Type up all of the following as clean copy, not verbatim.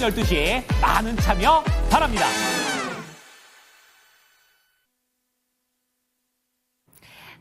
12시 많은 참여 바랍니다.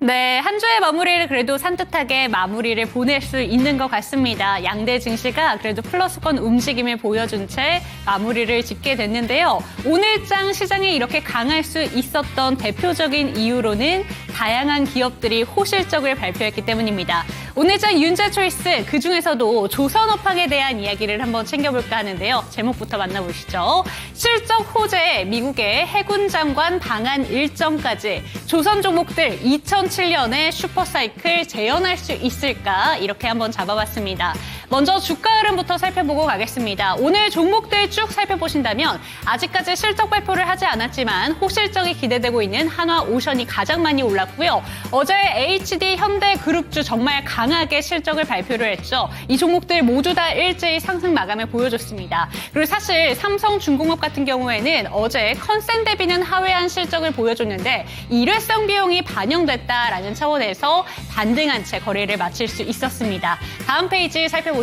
네, 한 주의 마무리를 그래도 산뜻하게 마무리를 보낼 수 있는 것 같습니다. 양대 증시가 그래도 플러스권 움직임을 보여준 채 마무리를 짓게 됐는데요. 오늘장 시장이 이렇게 강할 수 있었던 대표적인 이유로는 다양한 기업들이 호실적을 발표했기 때문입니다. 오늘장 윤재 초이스, 그중에서도 조선업황에 대한 이야기를 한번 챙겨볼까 하는데요. 제목부터 만나보시죠. 실적 호재, 미국의 해군 장관 방한 일정까지 조선 종목들 2007년에 슈퍼사이클 재현할 수 있을까? 이렇게 한번 잡아봤습니다. 먼저 주가 흐름부터 살펴보고 가겠습니다. 오늘 종목들 쭉 살펴보신다면 아직까지 실적 발표를 하지 않았지만 호실적이 기대되고 있는 한화오션이 가장 많이 올랐고요. 어제 HD 현대그룹주 정말 강하게 실적을 발표를 했죠. 이 종목들 모두 다 일제히 상승 마감을 보여줬습니다. 그리고 사실 삼성중공업 같은 경우에는 어제 컨센 대비는 하회한 실적을 보여줬는데 일회성 비용이 반영됐다라는 차원에서 반등한 채 거래를 마칠 수 있었습니다. 다음 페이지 살펴보시죠.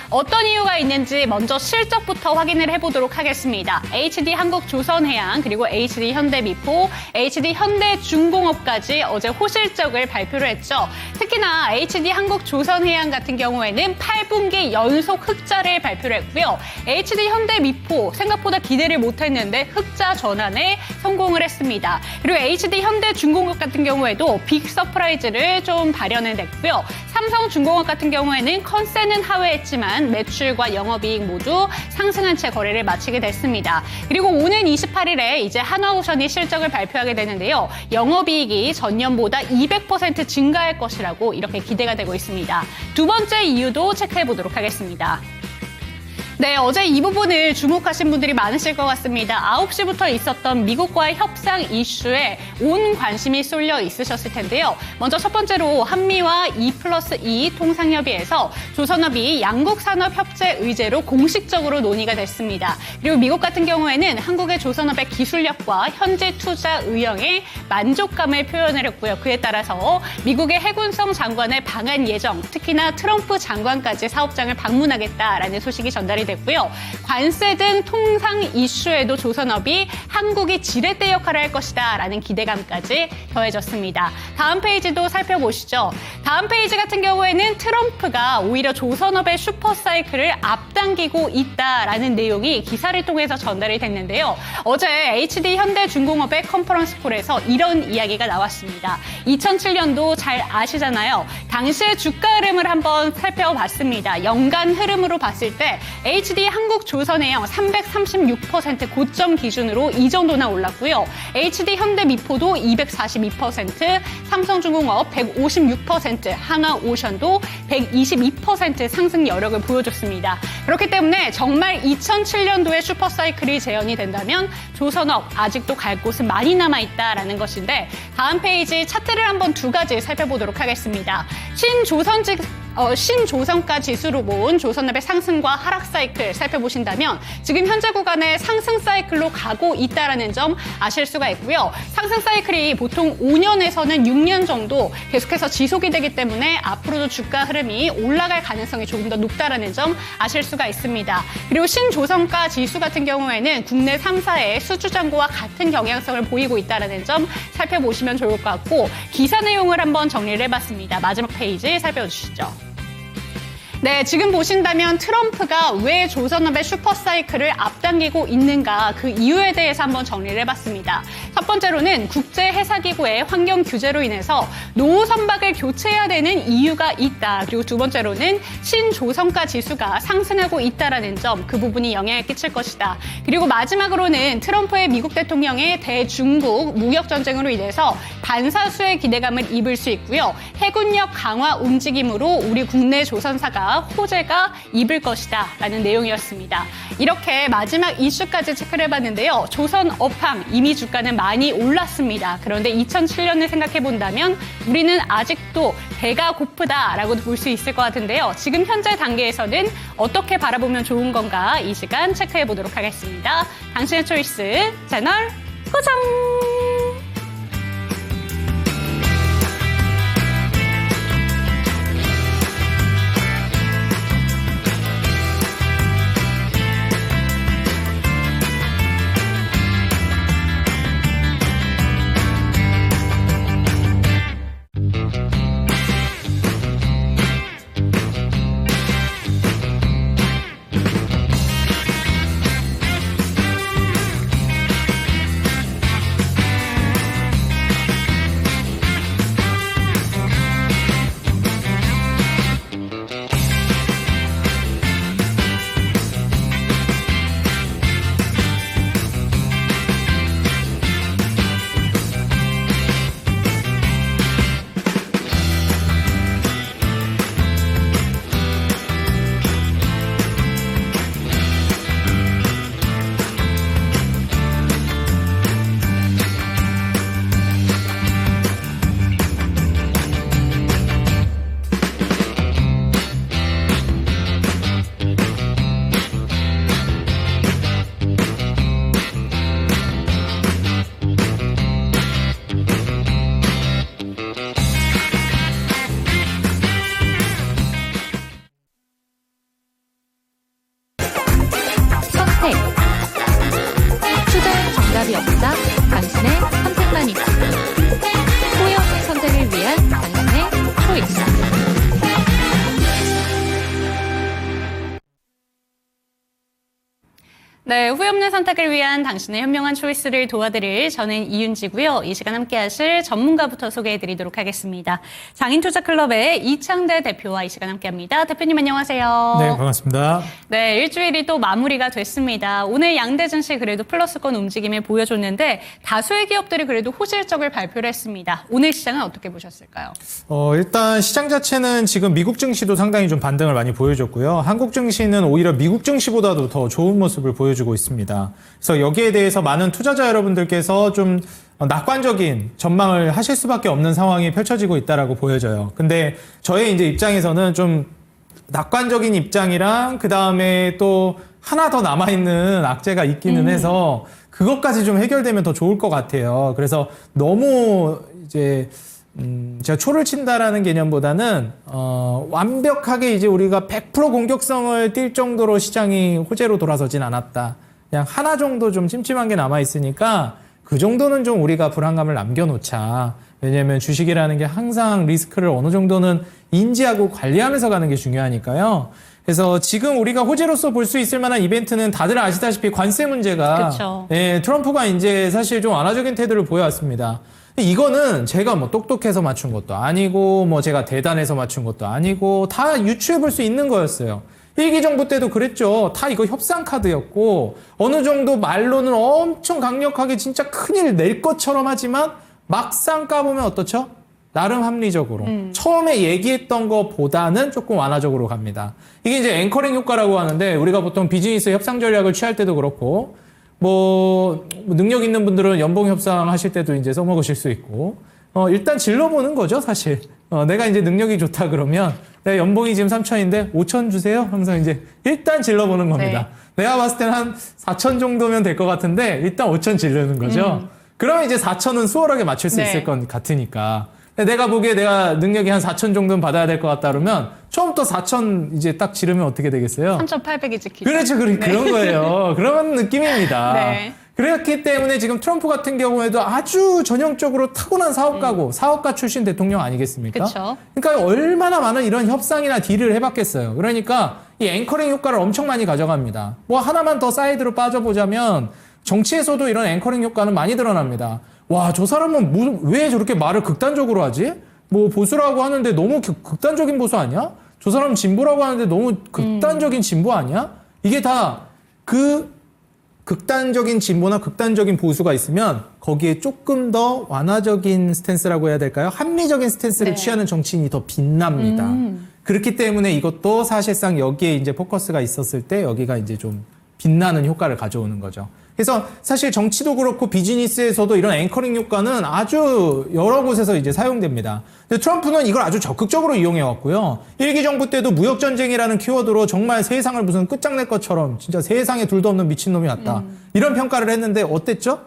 어떤 이유가 있는지 먼저 실적부터 확인을 해보도록 하겠습니다. HD 한국조선해양 그리고 HD 현대미포, HD 현대중공업까지 어제 호실적을 발표를 했죠. 특히나 HD 한국조선해양 같은 경우에는 8분기 연속 흑자를 발표를 했고요. HD 현대미포 생각보다 기대를 못했는데 흑자 전환에 성공을 했습니다. 그리고 HD 현대중공업 같은 경우에도 빅 서프라이즈를 좀 발현해냈고요. 삼성중공업 같은 경우에는 컨센은 하회했지만 매출과 영업이익 모두 상승한 채 거래를 마치게 됐습니다. 그리고 오는 28일에 이제 한화오션이 실적을 발표하게 되는데요. 영업이익이 전년보다 200% 증가할 것이라고 이렇게 기대가 되고 있습니다. 두 번째 이유도 체크해 보도록 하겠습니다. 네, 어제 이 부분을 주목하신 분들이 많으실 것 같습니다. 9시부터 있었던 미국과의 협상 이슈에 온 관심이 쏠려 있으셨을 텐데요. 먼저 첫 번째로 한미와 2+2 통상협의에서 조선업이 양국산업협재 의제로 공식적으로 논의가 됐습니다. 그리고 미국 같은 경우에는 한국의 조선업의 기술력과 현지 투자 의형에 만족감을 표현을 했고요. 그에 따라서 미국의 해군성 장관의 방한 예정, 특히나 트럼프 장관까지 사업장을 방문하겠다라는 소식이 전달이 됐고요. 관세 등 통상 이슈에도 조선업이 한국이 지렛대 역할을 할 것이다 라는 기대감까지 더해졌습니다. 다음 페이지도 살펴보시죠. 다음 페이지 같은 경우에는 트럼프가 오히려 조선업의 슈퍼사이클을 앞당기고 있다라는 내용이 기사를 통해서 전달이 됐는데요. 어제 HD 현대중공업의 컨퍼런스콜에서 이런 이야기가 나왔습니다. 2007년도 잘 아시잖아요. 당시의 주가 흐름을 한번 살펴봤습니다. 연간 흐름으로 봤을 때 HD 한국조선해양 336% 고점 기준으로 이 정도나 올랐고요. HD 현대미포도 242%, 삼성중공업 156%, 한화오션도 122% 상승 여력을 보여줬습니다. 그렇기 때문에 정말 2007년도에 슈퍼사이클이 재현이 된다면 조선업 아직도 갈 곳은 많이 남아있다라는 것인데 다음 페이지 차트를 한번 두 가지 살펴보도록 하겠습니다. 신조선가 지수로 본 조선업의 상승과 하락 사이클 살펴보신다면 지금 현재 구간의 상승 사이클로 가고 있다는 점 아실 수가 있고요. 상승 사이클이 보통 5년에서는 6년 정도 계속해서 지속이 되기 때문에 앞으로도 주가 흐름이 올라갈 가능성이 조금 더 높다는 점 아실 수가 있습니다. 그리고 신조선가 지수 같은 경우에는 국내 3사의 수주잔고와 같은 경향성을 보이고 있다는 점 살펴보시면 좋을 것 같고 기사 내용을 한번 정리를 해봤습니다. 마지막 페이지 살펴주시죠. 네, 지금 보신다면 트럼프가 왜 조선업의 슈퍼사이클을 앞당기고 있는가 그 이유에 대해서 한번 정리를 해봤습니다. 첫 번째로는 국제해사기구의 환경 규제로 인해서 노후 선박을 교체해야 되는 이유가 있다. 그리고 두 번째로는 신조선가 지수가 상승하고 있다는 점, 그 부분이 영향을 끼칠 것이다. 그리고 마지막으로는 트럼프의 미국 대통령의 대중국 무역전쟁으로 인해서 반사수의 기대감을 입을 수 있고요. 해군력 강화 움직임으로 우리 국내 조선사가 호재가 입을 것이다 라는 내용이었습니다. 이렇게 마지막 이슈까지 체크를 해봤는데요. 조선업황 이미 주가는 많이 올랐습니다. 그런데 2007년을 생각해 본다면 우리는 아직도 배가 고프다라고도 볼 수 있을 것 같은데요. 지금 현재 단계에서는 어떻게 바라보면 좋은 건가 이 시간 체크해 보도록 하겠습니다. 당신의 초이스 채널 고정! 네, 후회 없는 선택을 위한 당신의 현명한 초이스를 도와드릴 저는 이윤지고요. 이 시간 함께 하실 전문가부터 소개해드리도록 하겠습니다. 장인투자클럽의 이창대 대표와 이 시간 함께합니다. 대표님 안녕하세요. 네, 반갑습니다. 네, 일주일이 또 마무리가 됐습니다. 오늘 양대 증시 그래도 플러스권 움직임을 보여줬는데 다수의 기업들이 그래도 호실적을 발표를 했습니다. 오늘 시장은 어떻게 보셨을까요? 일단 시장 자체는 지금 미국 증시도 상당히 좀 반등을 많이 보여줬고요. 한국 증시는 오히려 미국 증시보다도 더 좋은 모습을 보여주고 있습니다. 그래서 여기에 대해서 많은 투자자 여러분들께서 좀 낙관적인 전망을 하실 수밖에 없는 상황이 펼쳐지고 있다라고 보여져요. 근데 저의 이제 입장에서는 좀 낙관적인 입장이랑 그 다음에 또 하나 더 남아있는 악재가 있기는 해서 그것까지 좀 해결되면 더 좋을 것 같아요. 그래서 너무 이제 제가 초를 친다라는 개념보다는 완벽하게 이제 우리가 100% 공격성을 띌 정도로 시장이 호재로 돌아서진 않았다. 그냥 하나 정도 좀 찜찜한 게 남아 있으니까 그 정도는 좀 우리가 불안감을 남겨놓자. 왜냐하면 주식이라는 게 항상 리스크를 어느 정도는 인지하고 관리하면서 가는 게 중요하니까요. 그래서 지금 우리가 호재로서 볼 수 있을 만한 이벤트는 다들 아시다시피 관세 문제가 예, 트럼프가 이제 사실 좀 완화적인 태도를 보여왔습니다. 이거는 제가 뭐 똑똑해서 맞춘 것도 아니고 뭐 제가 대단해서 맞춘 것도 아니고 다 유추해 볼 수 있는 거였어요. 일기 정부 때도 그랬죠. 다 이거 협상 카드였고 어느 정도 말로는 엄청 강력하게 진짜 큰일 낼 것처럼 하지만 막상 까보면 어떻죠? 나름 합리적으로 처음에 얘기했던 것보다는 조금 완화적으로 갑니다. 이게 이제 앵커링 효과라고 하는데 우리가 보통 비즈니스 협상 전략을 취할 때도 그렇고 뭐 능력 있는 분들은 연봉 협상 하실 때도 이제 써먹으실 수 있고 일단 질러보는 거죠 사실. 내가 이제 능력이 좋다 그러면 내가 연봉이 지금 3천인데 5천 주세요. 항상 이제 일단 질러보는 겁니다. 네. 내가 봤을 때는 한 4천 정도면 될 것 같은데 일단 5천 질르는 거죠. 그러면 이제 4천은 수월하게 맞출 수 있을 것 같으니까. 내가 보기에 내가 능력이 한 4천 정도는 받아야 될 것 같다 그러면 처음부터 4천 이제 딱 지르면 어떻게 되겠어요? 3,800이 찍히죠. 그렇죠. 그런 거예요. 그런 느낌입니다. 네. 그렇기 때문에 지금 트럼프 같은 경우에도 아주 전형적으로 타고난 사업가고 사업가 출신 대통령 아니겠습니까? 그쵸. 그러니까 얼마나 많은 이런 협상이나 딜을 해봤겠어요. 그러니까 이 앵커링 효과를 엄청 많이 가져갑니다. 뭐 하나만 더 사이드로 빠져보자면 정치에서도 이런 앵커링 효과는 많이 드러납니다. 와, 저 사람은 왜 저렇게 말을 극단적으로 하지? 뭐 보수라고 하는데 너무 극단적인 보수 아니야? 저 사람 진보라고 하는데 너무 극단적인 진보 아니야? 이게 다 그 극단적인 진보나 극단적인 보수가 있으면 거기에 조금 더 완화적인 스탠스라고 해야 될까요? 합리적인 스탠스를 취하는 정치인이 더 빛납니다. 그렇기 때문에 이것도 사실상 여기에 이제 포커스가 있었을 때 여기가 이제 좀 빛나는 효과를 가져오는 거죠. 그래서 사실 정치도 그렇고 비즈니스에서도 이런 앵커링 효과는 아주 여러 곳에서 이제 사용됩니다. 근데 트럼프는 이걸 아주 적극적으로 이용해 왔고요. 일기 정부 때도 무역 전쟁이라는 키워드로 정말 세상을 무슨 끝장낼 것처럼 진짜 세상에 둘도 없는 미친놈이 왔다. 이런 평가를 했는데 어땠죠?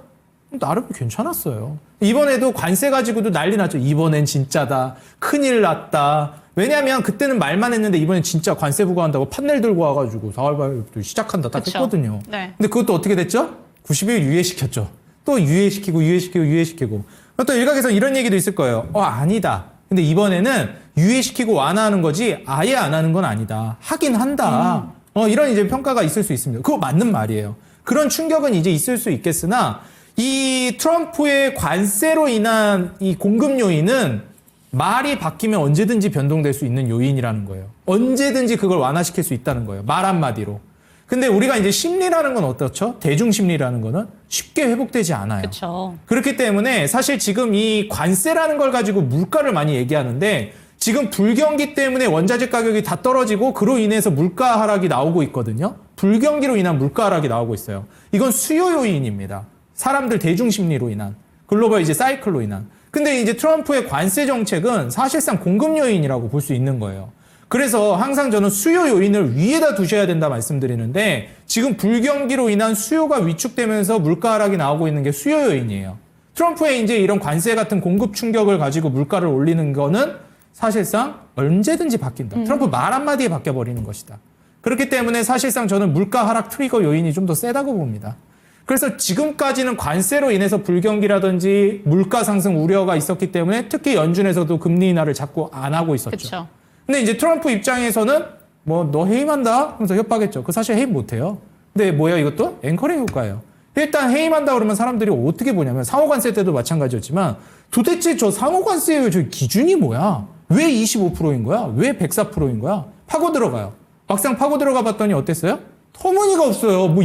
나름 괜찮았어요. 이번에도 관세 가지고도 난리 났죠. 이번엔 진짜다. 큰일 났다. 왜냐하면 그때는 말만 했는데 이번엔 진짜 관세 부과한다고 판넬 들고 와가지고 4월 시작한다 딱 했거든요. 네. 근데 그것도 어떻게 됐죠? 90일 유예시켰죠. 또 유예시키고. 또 일각에서 이런 얘기도 있을 거예요. 아니다. 근데 이번에는 유예시키고 완화하는 거지 아예 안 하는 건 아니다. 하긴 한다. 이런 이제 평가가 있을 수 있습니다. 그거 맞는 말이에요. 그런 충격은 이제 있을 수 있겠으나 이 트럼프의 관세로 인한 이 공급 요인은 말이 바뀌면 언제든지 변동될 수 있는 요인이라는 거예요. 언제든지 그걸 완화시킬 수 있다는 거예요. 말 한마디로. 근데 우리가 이제 심리라는 건 어떻죠? 대중심리라는 거는 쉽게 회복되지 않아요. 그렇죠. 그렇기 때문에 사실 지금 이 관세라는 걸 가지고 물가를 많이 얘기하는데 지금 불경기 때문에 원자재 가격이 다 떨어지고 그로 인해서 물가 하락이 나오고 있거든요. 불경기로 인한 물가 하락이 나오고 있어요. 이건 수요 요인입니다. 사람들 대중심리로 인한 글로벌 이제 사이클로 인한. 근데 이제 트럼프의 관세 정책은 사실상 공급 요인이라고 볼 수 있는 거예요. 그래서 항상 저는 수요 요인을 위에다 두셔야 된다 말씀드리는데 지금 불경기로 인한 수요가 위축되면서 물가 하락이 나오고 있는 게 수요 요인이에요. 트럼프의 이제 이런 관세 같은 공급 충격을 가지고 물가를 올리는 거는 사실상 언제든지 바뀐다. 트럼프 말 한마디에 바뀌어버리는 것이다. 그렇기 때문에 사실상 저는 물가 하락 트리거 요인이 좀 더 세다고 봅니다. 그래서 지금까지는 관세로 인해서 불경기라든지 물가 상승 우려가 있었기 때문에 특히 연준에서도 금리 인하를 자꾸 안 하고 있었죠. 그쵸. 근데 이제 트럼프 입장에서는 뭐 너 해임한다 하면서 협박했죠. 그 사실 해임 못해요. 근데 뭐야 이것도? 앵커링 효과예요. 일단 해임한다 그러면 사람들이 어떻게 보냐면 상호관세 때도 마찬가지였지만 도대체 저 상호관세의 저 기준이 뭐야? 왜 25%인 거야? 왜 104%인 거야? 파고 들어가요. 막상 파고 들어가 봤더니 어땠어요? 터무니가 없어요. 뭐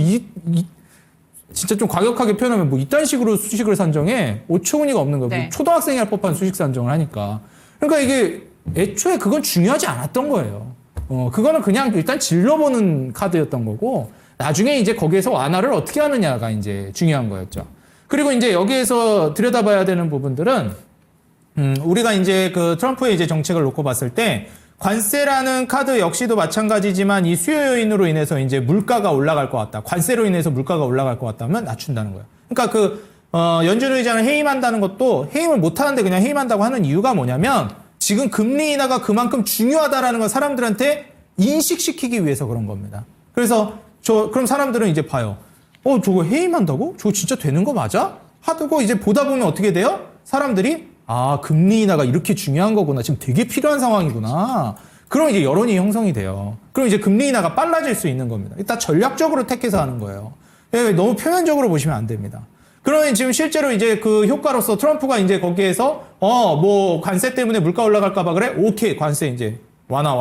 진짜 좀 과격하게 표현하면 뭐 이딴 식으로 수식을 산정해? 어처구니가 없는 거예요. 네. 뭐 초등학생이 할 법한 수식 산정을 하니까. 그러니까 이게 애초에 그건 중요하지 않았던 거예요. 그거는 그냥 일단 질러보는 카드였던 거고, 나중에 이제 거기에서 완화를 어떻게 하느냐가 이제 중요한 거였죠. 그리고 이제 여기에서 들여다봐야 되는 부분들은, 우리가 이제 그 트럼프의 이제 정책을 놓고 봤을 때, 관세라는 카드 역시도 마찬가지지만 이 수요 요인으로 인해서 이제 물가가 올라갈 것 같다. 관세로 인해서 물가가 올라갈 것 같다면 낮춘다는 거예요. 그러니까 연준 의장을 해임한다는 것도 해임을 못 하는데 그냥 해임한다고 하는 이유가 뭐냐면 지금 금리 인하가 그만큼 중요하다라는 걸 사람들한테 인식시키기 위해서 그런 겁니다. 그래서 그럼 사람들은 이제 봐요. 저거 해임한다고? 저거 진짜 되는 거 맞아? 하고 이제 보다 보면 어떻게 돼요? 사람들이 금리 인하가 이렇게 중요한 거구나. 지금 되게 필요한 상황이구나. 그럼 이제 여론이 형성이 돼요. 그럼 이제 금리 인하가 빨라질 수 있는 겁니다. 일단 전략적으로 택해서 하는 거예요. 너무 표면적으로 보시면 안 됩니다. 그러면 지금 실제로 이제 그 효과로서 트럼프가 이제 거기에서 뭐 관세 때문에 물가 올라갈까봐 그래? 오케이, 관세 이제 완화.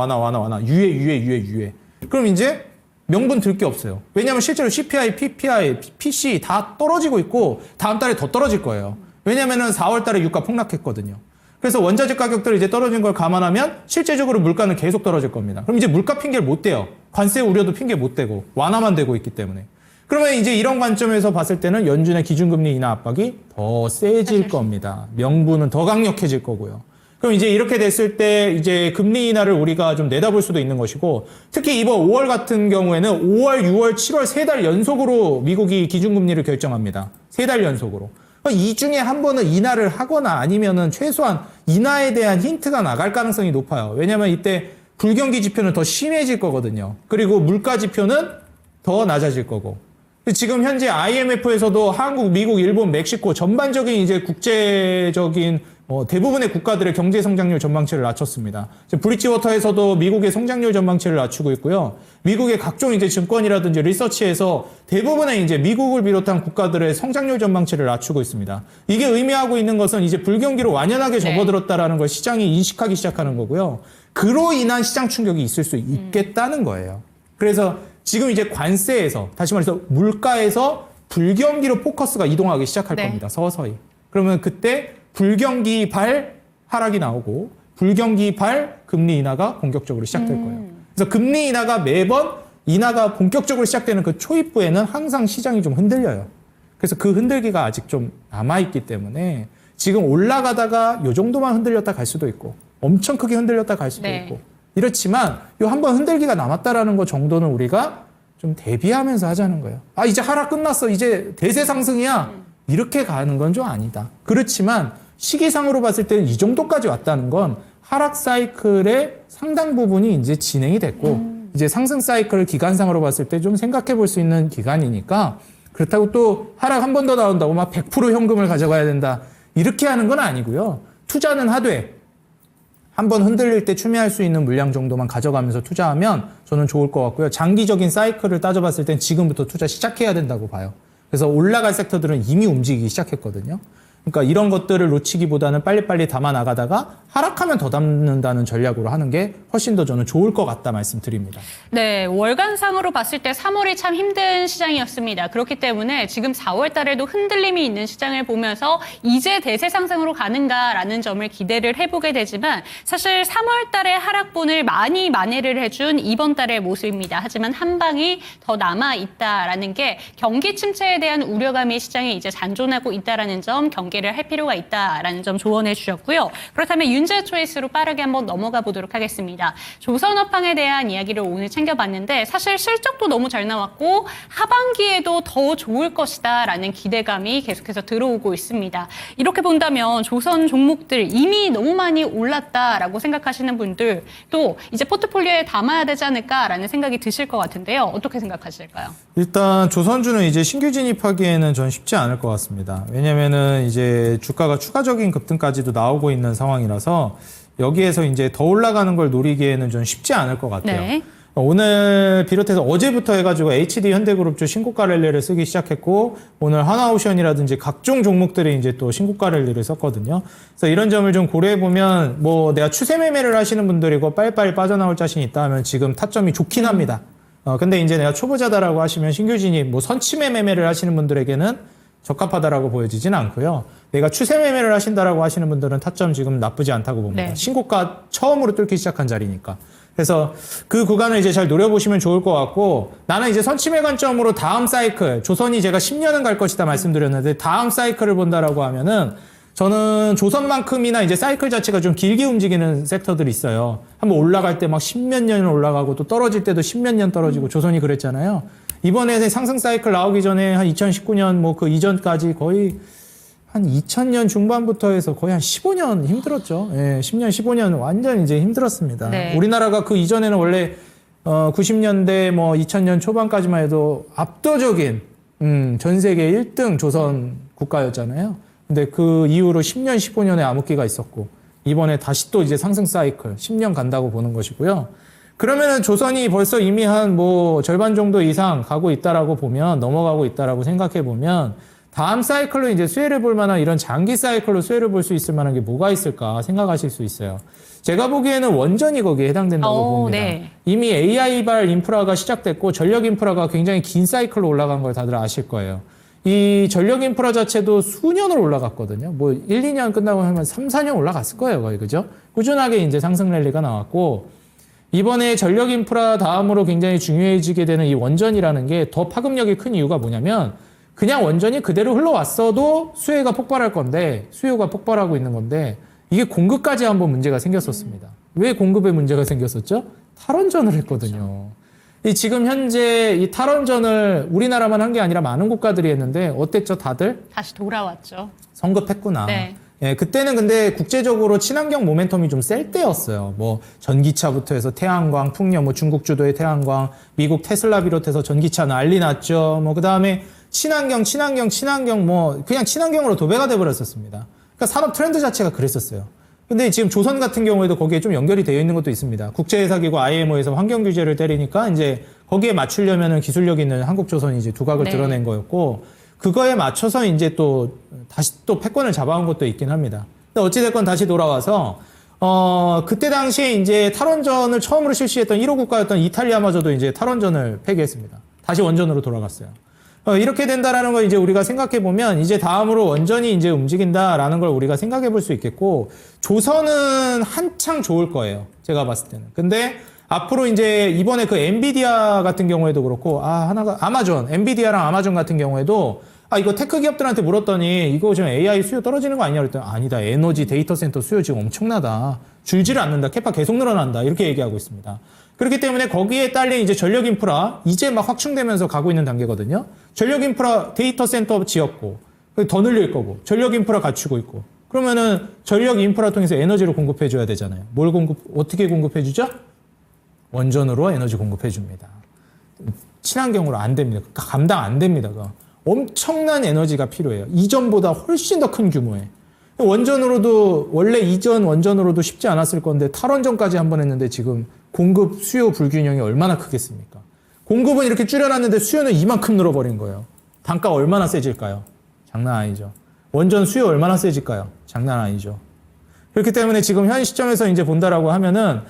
유예. 그럼 이제 명분 들 게 없어요. 왜냐하면 실제로 CPI, PPI, PC 다 떨어지고 있고 다음 달에 더 떨어질 거예요. 왜냐면은 4월 달에 유가 폭락했거든요. 그래서 원자재 가격들이 이제 떨어진 걸 감안하면 실제적으로 물가는 계속 떨어질 겁니다. 그럼 이제 물가 핑계를 못 대요. 관세 우려도 핑계 못 대고 완화만 되고 있기 때문에. 그러면 이제 이런 관점에서 봤을 때는 연준의 기준금리 인하 압박이 더 세질 겁니다. 명분은 더 강력해질 거고요. 그럼 이제 이렇게 됐을 때 이제 금리 인하를 우리가 좀 내다볼 수도 있는 것이고, 특히 이번 5월 같은 경우에는 5월, 6월, 7월 3달 연속으로 미국이 기준금리를 결정합니다. 3달 연속으로. 이 중에 한 번은 인하를 하거나 아니면은 최소한 인하에 대한 힌트가 나갈 가능성이 높아요. 왜냐면 이때 불경기 지표는 더 심해질 거거든요. 그리고 물가 지표는 더 낮아질 거고. 지금 현재 IMF에서도 한국, 미국, 일본, 멕시코 전반적인 이제 국제적인 대부분의 국가들의 경제 성장률 전망치를 낮췄습니다. 브리지워터에서도 미국의 성장률 전망치를 낮추고 있고요. 미국의 각종 이제 증권이라든지 리서치에서 대부분의 이제 미국을 비롯한 국가들의 성장률 전망치를 낮추고 있습니다. 이게 의미하고 있는 것은 이제 불경기로 완연하게 접어들었다라는 걸 시장이 인식하기 시작하는 거고요. 그로 인한 시장 충격이 있을 수 있겠다는 거예요. 그래서 지금 이제 관세에서, 다시 말해서 물가에서 불경기로 포커스가 이동하기 시작할 겁니다. 서서히. 그러면 그때 불경기 발 하락이 나오고 불경기 발 금리 인하가 본격적으로 시작될 거예요. 그래서 금리 인하가 매번 인하가 본격적으로 시작되는 그 초입부에는 항상 시장이 좀 흔들려요. 그래서 그 흔들기가 아직 좀 남아있기 때문에 지금 올라가다가 요 정도만 흔들렸다 갈 수도 있고 엄청 크게 흔들렸다 갈 수도 있고 이렇지만 요 한번 흔들기가 남았다라는 거 정도는 우리가 좀 대비하면서 하자는 거예요. 이제 하락 끝났어. 이제 대세 상승이야. 이렇게 가는 건 좀 아니다. 그렇지만 시기상으로 봤을 때는 이 정도까지 왔다는 건 하락 사이클의 상당 부분이 이제 진행이 됐고 이제 상승 사이클을 기간상으로 봤을 때 좀 생각해 볼 수 있는 기간이니까 그렇다고 또 하락 한 번 더 나온다고 막 100% 현금을 가져가야 된다. 이렇게 하는 건 아니고요. 투자는 하되 한 번 흔들릴 때 추미할 수 있는 물량 정도만 가져가면서 투자하면 저는 좋을 것 같고요. 장기적인 사이클을 따져봤을 땐 지금부터 투자 시작해야 된다고 봐요. 그래서 올라갈 섹터들은 이미 움직이기 시작했거든요. 그러니까 이런 것들을 놓치기보다는 빨리빨리 담아 나가다가 하락하면 더 담는다는 전략으로 하는 게 훨씬 더 저는 좋을 것 같다 말씀드립니다. 네, 월간상으로 봤을 때 3월이 참 힘든 시장이었습니다. 그렇기 때문에 지금 4월 달에도 흔들림이 있는 시장을 보면서 이제 대세 상승으로 가는가라는 점을 기대를 해보게 되지만 사실 3월 달에 하락분을 많이 만회를 해준 이번 달의 모습입니다. 하지만 한 방이 더 남아있다라는 게 경기 침체에 대한 우려감이 시장에 이제 잔존하고 있다라는 점 경계를 할 필요가 있다라는 점 조언해 주셨고요. 그렇다면 윤재 초이스로 빠르게 한번 넘어가 보도록 하겠습니다. 조선업황에 대한 이야기를 오늘 챙겨봤는데 사실 실적도 너무 잘 나왔고 하반기에도 더 좋을 것이다라는 기대감이 계속해서 들어오고 있습니다. 이렇게 본다면 조선 종목들 이미 너무 많이 올랐다라고 생각하시는 분들 또 이제 포트폴리오에 담아야 되지 않을까라는 생각이 드실 것 같은데요. 어떻게 생각하실까요? 일단 조선주는 이제 신규 진입하기에는 전 쉽지 않을 것 같습니다. 왜냐면은 이제 주가가 추가적인 급등까지도 나오고 있는 상황이라서 여기에서 이제 더 올라가는 걸 노리기에는 좀 쉽지 않을 것 같아요. 네. 오늘 비롯해서 어제부터 해가지고 HD 현대그룹주 신고가 랠리를 쓰기 시작했고 오늘 하나오션이라든지 각종 종목들이 이제 또 신고가 랠리를 썼거든요. 그래서 이런 점을 좀 고려해 보면 뭐 내가 추세 매매를 하시는 분들이고 빨리빨리 빠져나올 자신이 있다 하면 지금 타점이 좋긴 합니다. 근데 이제 내가 초보자다라고 하시면 신규 진입 뭐 선침해 매매를 하시는 분들에게는 적합하다라고 보여지지는 않고요. 내가 추세 매매를 하신다라고 하시는 분들은 타점 지금 나쁘지 않다고 봅니다. 네. 신고가 처음으로 뚫기 시작한 자리니까. 그래서 그 구간을 이제 잘 노려보시면 좋을 것 같고 나는 이제 선침해 관점으로 다음 사이클 조선이 제가 10년은 갈 것이다 말씀드렸는데 다음 사이클을 본다라고 하면은 저는 조선만큼이나 이제 사이클 자체가 좀 길게 움직이는 섹터들이 있어요. 한번 올라갈 때 막 10몇 년 올라가고 또 떨어질 때도 10몇 년 떨어지고 조선이 그랬잖아요. 이번에 상승 사이클 나오기 전에 한 2019년 뭐 그 이전까지 거의 한 2000년 중반부터 해서 거의 한 15년 힘들었죠. 예, 10년, 15년 완전 이제 힘들었습니다. 네. 우리나라가 그 이전에는 원래 90년대 뭐 2000년 초반까지만 해도 압도적인 전 세계 1등 조선 국가였잖아요. 근데 그 이후로 10년, 15년의 암흑기가 있었고 이번에 다시 또 이제 상승 사이클 10년 간다고 보는 것이고요. 그러면은 조선이 벌써 이미 한 뭐 절반 정도 이상 가고 있다라고 보면 넘어가고 있다라고 생각해 보면 다음 사이클로 이제 수혜를 볼 만한 이런 장기 사이클로 수혜를 볼 수 있을 만한 게 뭐가 있을까 생각하실 수 있어요. 제가 보기에는 원전이 거기에 해당된다고 봅니다. 네. 이미 AI발 인프라가 시작됐고 전력 인프라가 굉장히 긴 사이클로 올라간 걸 다들 아실 거예요. 이 전력 인프라 자체도 수년을 올라갔거든요. 뭐 1, 2년 끝나고 하면 3, 4년 올라갔을 거예요, 거의. 그죠? 꾸준하게 이제 상승 랠리가 나왔고 이번에 전력 인프라 다음으로 굉장히 중요해지게 되는 이 원전이라는 게 더 파급력이 큰 이유가 뭐냐면 그냥 원전이 그대로 흘러왔어도 수혜가 폭발할 건데 수요가 폭발하고 있는 건데 이게 공급까지 한번 문제가 생겼었습니다. 왜 공급에 문제가 생겼었죠? 탈원전을 했거든요. 이 지금 현재 이 탈원전을 우리나라만 한 게 아니라 많은 국가들이 했는데 어땠죠, 다들? 다시 돌아왔죠. 성급했구나. 네. 예, 그때는 근데 국제적으로 친환경 모멘텀이 좀 셀 때였어요. 뭐 전기차부터 해서 태양광, 풍력, 뭐 중국 주도의 태양광, 미국 테슬라 비롯해서 전기차 난리 났죠. 뭐 그다음에 친환경 뭐 그냥 친환경으로 도배가 돼 버렸었습니다. 그러니까 산업 트렌드 자체가 그랬었어요. 근데 지금 조선 같은 경우에도 거기에 좀 연결이 되어 있는 것도 있습니다. 국제회사기구 IMO에서 환경 규제를 때리니까 이제 거기에 맞추려면은 기술력 있는 한국조선이 이제 두각을 네. 드러낸 거였고 그거에 맞춰서 이제 또 다시 또 패권을 잡아온 것도 있긴 합니다. 근데 어찌됐건 다시 돌아와서 그때 당시에 이제 탈원전을 처음으로 실시했던 1호 국가였던 이탈리아마저도 이제 탈원전을 폐기했습니다. 다시 원전으로 돌아갔어요. 이렇게 된다라는 걸 이제 우리가 생각해 보면 이제 다음으로 원전이 이제 움직인다라는 걸 우리가 생각해 볼 수 있겠고 조선은 한창 좋을 거예요. 제가 봤을 때는. 근데 앞으로 이제 이번에 그 엔비디아 같은 경우에도 그렇고 하나가 아마존, 엔비디아랑 아마존 같은 경우에도 이거 테크 기업들한테 물었더니 이거 지금 AI 수요 떨어지는 거 아니냐 그랬더니 아니다. 에너지 데이터 센터 수요 지금 엄청나다. 줄지를 않는다. 캐파 계속 늘어난다. 이렇게 얘기하고 있습니다. 그렇기 때문에 거기에 딸린 이제 전력 인프라 이제 막 확충되면서 가고 있는 단계거든요. 전력 인프라 데이터 센터 지었고 더 늘릴 거고 전력 인프라 갖추고 있고 그러면은 전력 인프라 통해서 에너지를 공급해 줘야 되잖아요. 어떻게 공급해 주죠? 원전으로 에너지 공급해 줍니다. 친환경으로 안 됩니다. 감당 안 됩니다. 엄청난 에너지가 필요해요. 이전보다 훨씬 더 큰 규모의. 원전으로도 원래 이전 원전으로도 쉽지 않았을 건데 탈원전까지 한번 했는데 지금 공급 수요 불균형이 얼마나 크겠습니까? 공급은 이렇게 줄여놨는데 수요는 이만큼 늘어버린 거예요. 단가 얼마나 세질까요? 장난 아니죠. 원전 수요 얼마나 세질까요? 장난 아니죠. 그렇기 때문에 지금 현 시점에서 이제 본다라고 하면은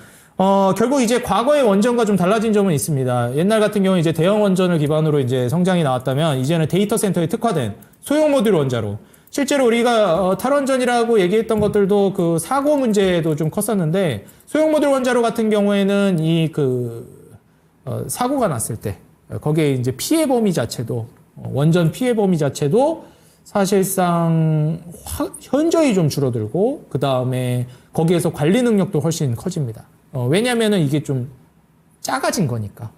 결국 이제 과거의 원전과 좀 달라진 점은 있습니다. 옛날 같은 경우는 이제 대형 원전을 기반으로 이제 성장이 나왔다면 이제는 데이터 센터에 특화된 소형 모듈 원자로 실제로 우리가 탈원전이라고 얘기했던 것들도 그 사고 문제도 좀 컸었는데 소형 모듈 원자로 같은 경우에는 이 사고가 났을 때 거기에 이제 피해 범위 자체도 원전 피해 범위 자체도 사실상 현저히 좀 줄어들고 그 다음에 거기에서 관리 능력도 훨씬 커집니다. 왜냐면은 이게 좀 작아진 거니까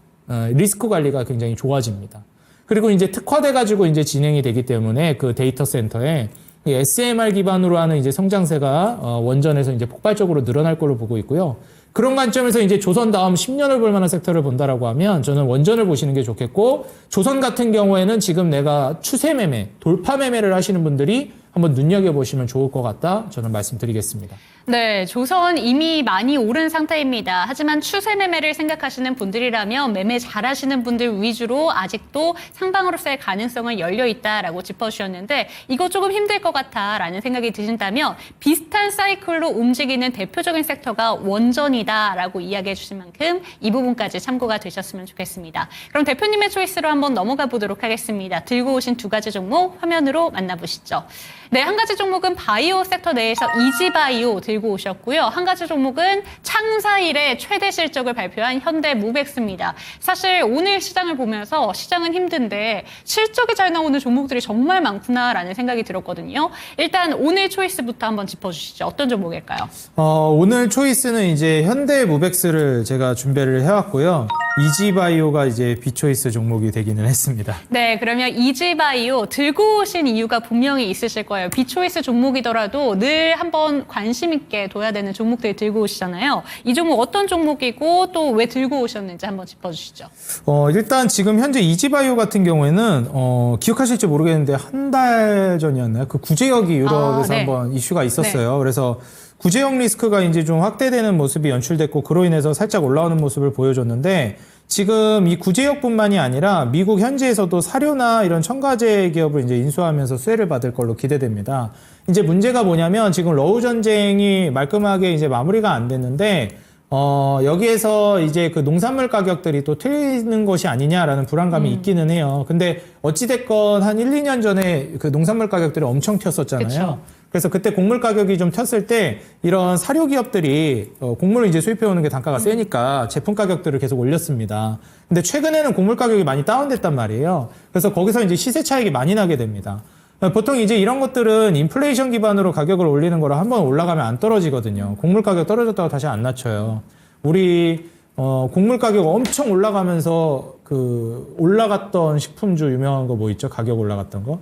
리스크 관리가 굉장히 좋아집니다. 그리고 이제 특화돼가지고 이제 진행이 되기 때문에 그 데이터 센터에 SMR 기반으로 하는 이제 성장세가 원전에서 이제 폭발적으로 늘어날 걸로 보고 있고요. 그런 관점에서 이제 조선 다음 10년을 볼 만한 섹터를 본다라고 하면 저는 원전을 보시는 게 좋겠고 조선 같은 경우에는 지금 내가 추세 매매, 돌파 매매를 하시는 분들이 한번 눈여겨보시면 좋을 것 같다 저는 말씀드리겠습니다. 네, 조선 이미 많이 오른 상태입니다. 하지만 추세 매매를 생각하시는 분들이라면 매매 잘하시는 분들 위주로 아직도 상방으로서의 가능성은 열려 있다라고 짚어주셨는데 이거 조금 힘들 것 같아라는 생각이 드신다면 비슷한 사이클로 움직이는 대표적인 섹터가 원전이다라고 이야기해 주신 만큼 이 부분까지 참고가 되셨으면 좋겠습니다. 그럼 대표님의 초이스로 한번 넘어가 보도록 하겠습니다. 들고 오신 두 가지 종목 화면으로 만나보시죠. 네, 한 가지 종목은 바이오 섹터 내에서 이지바이오 들고 오셨고요. 한 가지 종목은 창사 이래 최대 실적을 발표한 현대모백스입니다. 사실 오늘 시장을 보면서 시장은 힘든데 실적이 잘 나오는 종목들이 정말 많구나라는 생각이 들었거든요. 일단 오늘 초이스부터 한번 짚어주시죠. 어떤 종목일까요? 오늘 초이스는 이제 현대모백스를 제가 준비를 해왔고요. 이지바이오가 이제 비초이스 종목이 되기는 했습니다. 네, 그러면 이지바이오 들고 오신 이유가 분명히 있으실 거예요. 비초이스 종목이더라도 늘 한번 관심 있게 둬야 되는 종목들 들고 오시잖아요. 이 종목 어떤 종목이고 또 왜 들고 오셨는지 한번 짚어주시죠. 일단 지금 현재 이지바이오 같은 경우에는 기억하실지 모르겠는데 한 달 전이었나요? 그 구제역이 유럽에서 네. 한번 이슈가 있었어요. 그래서 구제역 리스크가 이제 좀 확대되는 모습이 연출됐고 그로 인해서 살짝 올라오는 모습을 보여줬는데 지금 이 구제역뿐만이 아니라 미국 현지에서도 사료나 이런 첨가제 기업을 이제 인수하면서 수혜를 받을 걸로 기대됩니다. 이제 문제가 뭐냐면 지금 러우 전쟁이 말끔하게 이제 마무리가 안 됐는데 여기에서 이제 그 농산물 가격들이 또 틀리는 것이 아니냐라는 불안감이 있기는 해요. 근데 어찌됐건 한 1, 2년 전에 그 농산물 가격들이 엄청 튀었었잖아요. 그쵸. 그래서 그때 곡물 가격이 좀 튀었을 때 이런 사료 기업들이 곡물을 이제 수입해 오는 게 단가가 세니까 제품 가격들을 계속 올렸습니다. 근데 최근에는 곡물 가격이 많이 다운됐단 말이에요. 그래서 거기서 이제 시세 차익이 많이 나게 됩니다. 보통 이제 이런 것들은 인플레이션 기반으로 가격을 올리는 거라 한번 올라가면 안 떨어지거든요. 곡물 가격 떨어졌다가 다시 안 낮춰요. 우리 곡물 가격 엄청 올라가면서 그 올라갔던 식품주 유명한 거 뭐 있죠? 가격 올라갔던 거?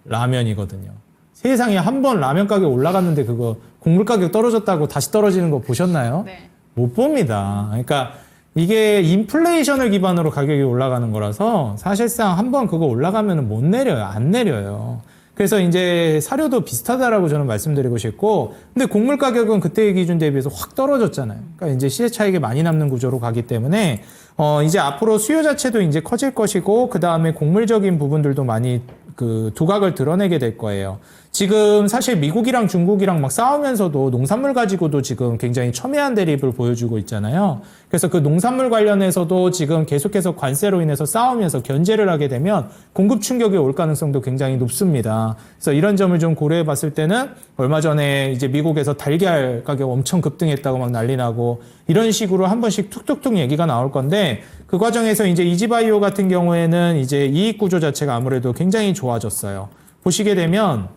라면이거든요. 세상에 한 번 라면 가격 올라갔는데 그거 곡물 가격 떨어졌다고 다시 떨어지는 거 보셨나요? 네. 못 봅니다. 그러니까 이게 인플레이션을 기반으로 가격이 올라가는 거라서 사실상 한 번 그거 올라가면 못 내려요. 안 내려요. 그래서 이제 사료도 비슷하다라고 저는 말씀드리고 싶고, 근데 곡물 가격은 그때의 기준 대비해서 확 떨어졌잖아요. 그러니까 이제 시세 차익이 많이 남는 구조로 가기 때문에 이제 앞으로 수요 자체도 이제 커질 것이고, 그 다음에 곡물적인 부분들도 많이 그 두각을 드러내게 될 거예요. 지금 사실 미국이랑 중국이랑 막 싸우면서도 농산물 가지고도 지금 굉장히 첨예한 대립을 보여주고 있잖아요. 그래서 그 농산물 관련해서도 지금 계속해서 관세로 인해서 싸우면서 견제를 하게 되면 공급 충격이 올 가능성도 굉장히 높습니다. 그래서 이런 점을 좀 고려해 봤을 때는 얼마 전에 이제 미국에서 달걀 가격 엄청 급등했다고 막 난리 나고 이런 식으로 한 번씩 툭툭툭 얘기가 나올 건데 그 과정에서 이제 이지바이오 같은 경우에는 이제 이익 구조 자체가 아무래도 굉장히 좋아졌어요. 보시게 되면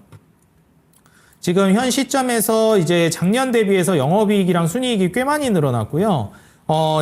지금 현 시점에서 이제 작년 대비해서 영업이익이랑 순이익이 꽤 많이 늘어났고요.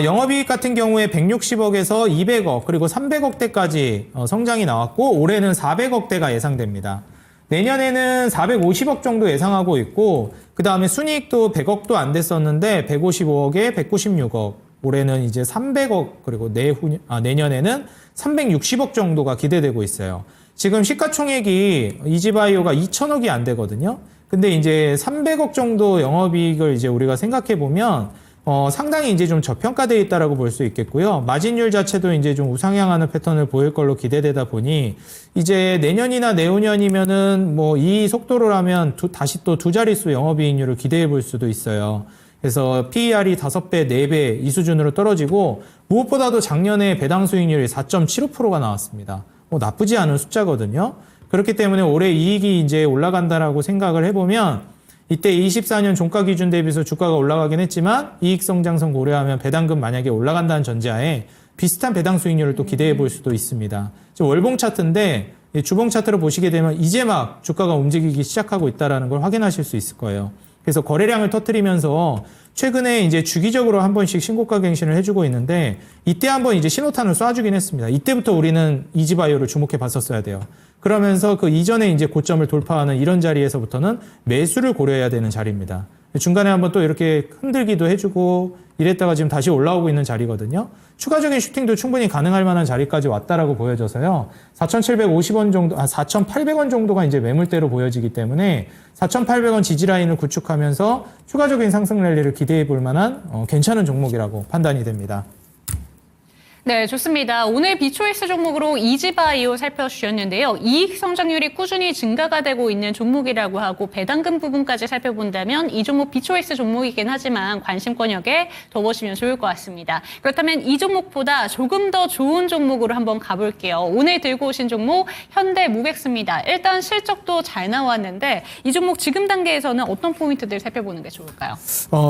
영업이익 같은 경우에 160억에서 200억 그리고 300억대까지 성장이 나왔고 올해는 400억대가 예상됩니다. 내년에는 450억 정도 예상하고 있고 그 다음에 순이익도 100억도 안 됐었는데 155억에 196억 올해는 이제 300억 그리고 내년에는 360억 정도가 기대되고 있어요. 지금 시가총액이 이지바이오가 2천억이 안 되거든요. 근데 이제 300억 정도 영업이익을 이제 우리가 생각해 보면 상당히 이제 좀 저평가되어 있다라고 볼 수 있겠고요. 마진율 자체도 이제 좀 우상향하는 패턴을 보일 걸로 기대되다 보니 이제 내년이나 내후년이면은 뭐 이 속도로라면 다시 또 두 자릿수 영업이익률을 기대해 볼 수도 있어요. 그래서 PER이 5배, 4배 이 수준으로 떨어지고 무엇보다도 작년에 배당 수익률이 4.75%가 나왔습니다. 나쁘지 않은 숫자거든요. 그렇기 때문에 올해 이익이 이제 올라간다라고 생각을 해보면 이때 24년 종가 기준 대비해서 주가가 올라가긴 했지만 이익 성장성 고려하면 배당금 만약에 올라간다는 전제하에 비슷한 배당 수익률을 또 기대해 볼 수도 있습니다. 지금 월봉 차트인데 주봉 차트를 보시게 되면 이제 막 주가가 움직이기 시작하고 있다는 걸 확인하실 수 있을 거예요. 그래서 거래량을 터뜨리면서 최근에 이제 주기적으로 한 번씩 신고가 갱신을 해주고 있는데 이때 한번 이제 신호탄을 쏴주긴 했습니다. 이때부터 우리는 이지바이오를 주목해 봤었어야 돼요. 그러면서 그 이전에 이제 고점을 돌파하는 이런 자리에서부터는 매수를 고려해야 되는 자리입니다. 중간에 한번 또 이렇게 흔들기도 해주고 이랬다가 지금 다시 올라오고 있는 자리거든요. 추가적인 슈팅도 충분히 가능할 만한 자리까지 왔다라고 보여져서요. 4,750원 정도, 4,800원 정도가 이제 매물대로 보여지기 때문에 4,800원 지지 라인을 구축하면서 추가적인 상승 랠리를 기대해 볼 만한 괜찮은 종목이라고 판단이 됩니다. 네, 좋습니다. 오늘 비초이스 종목으로 이지바이오 살펴주셨는데요. 이익 성장률이 꾸준히 증가가 되고 있는 종목이라고 하고 배당금 부분까지 살펴본다면 이 종목 비초이스 종목이긴 하지만 관심권역에 둬보시면 좋을 것 같습니다. 그렇다면 이 종목보다 조금 더 좋은 종목으로 한번 가볼게요. 오늘 들고 오신 종목 현대무백스입니다. 일단 실적도 잘 나왔는데 이 종목 지금 단계에서는 어떤 포인트들 살펴보는 게 좋을까요?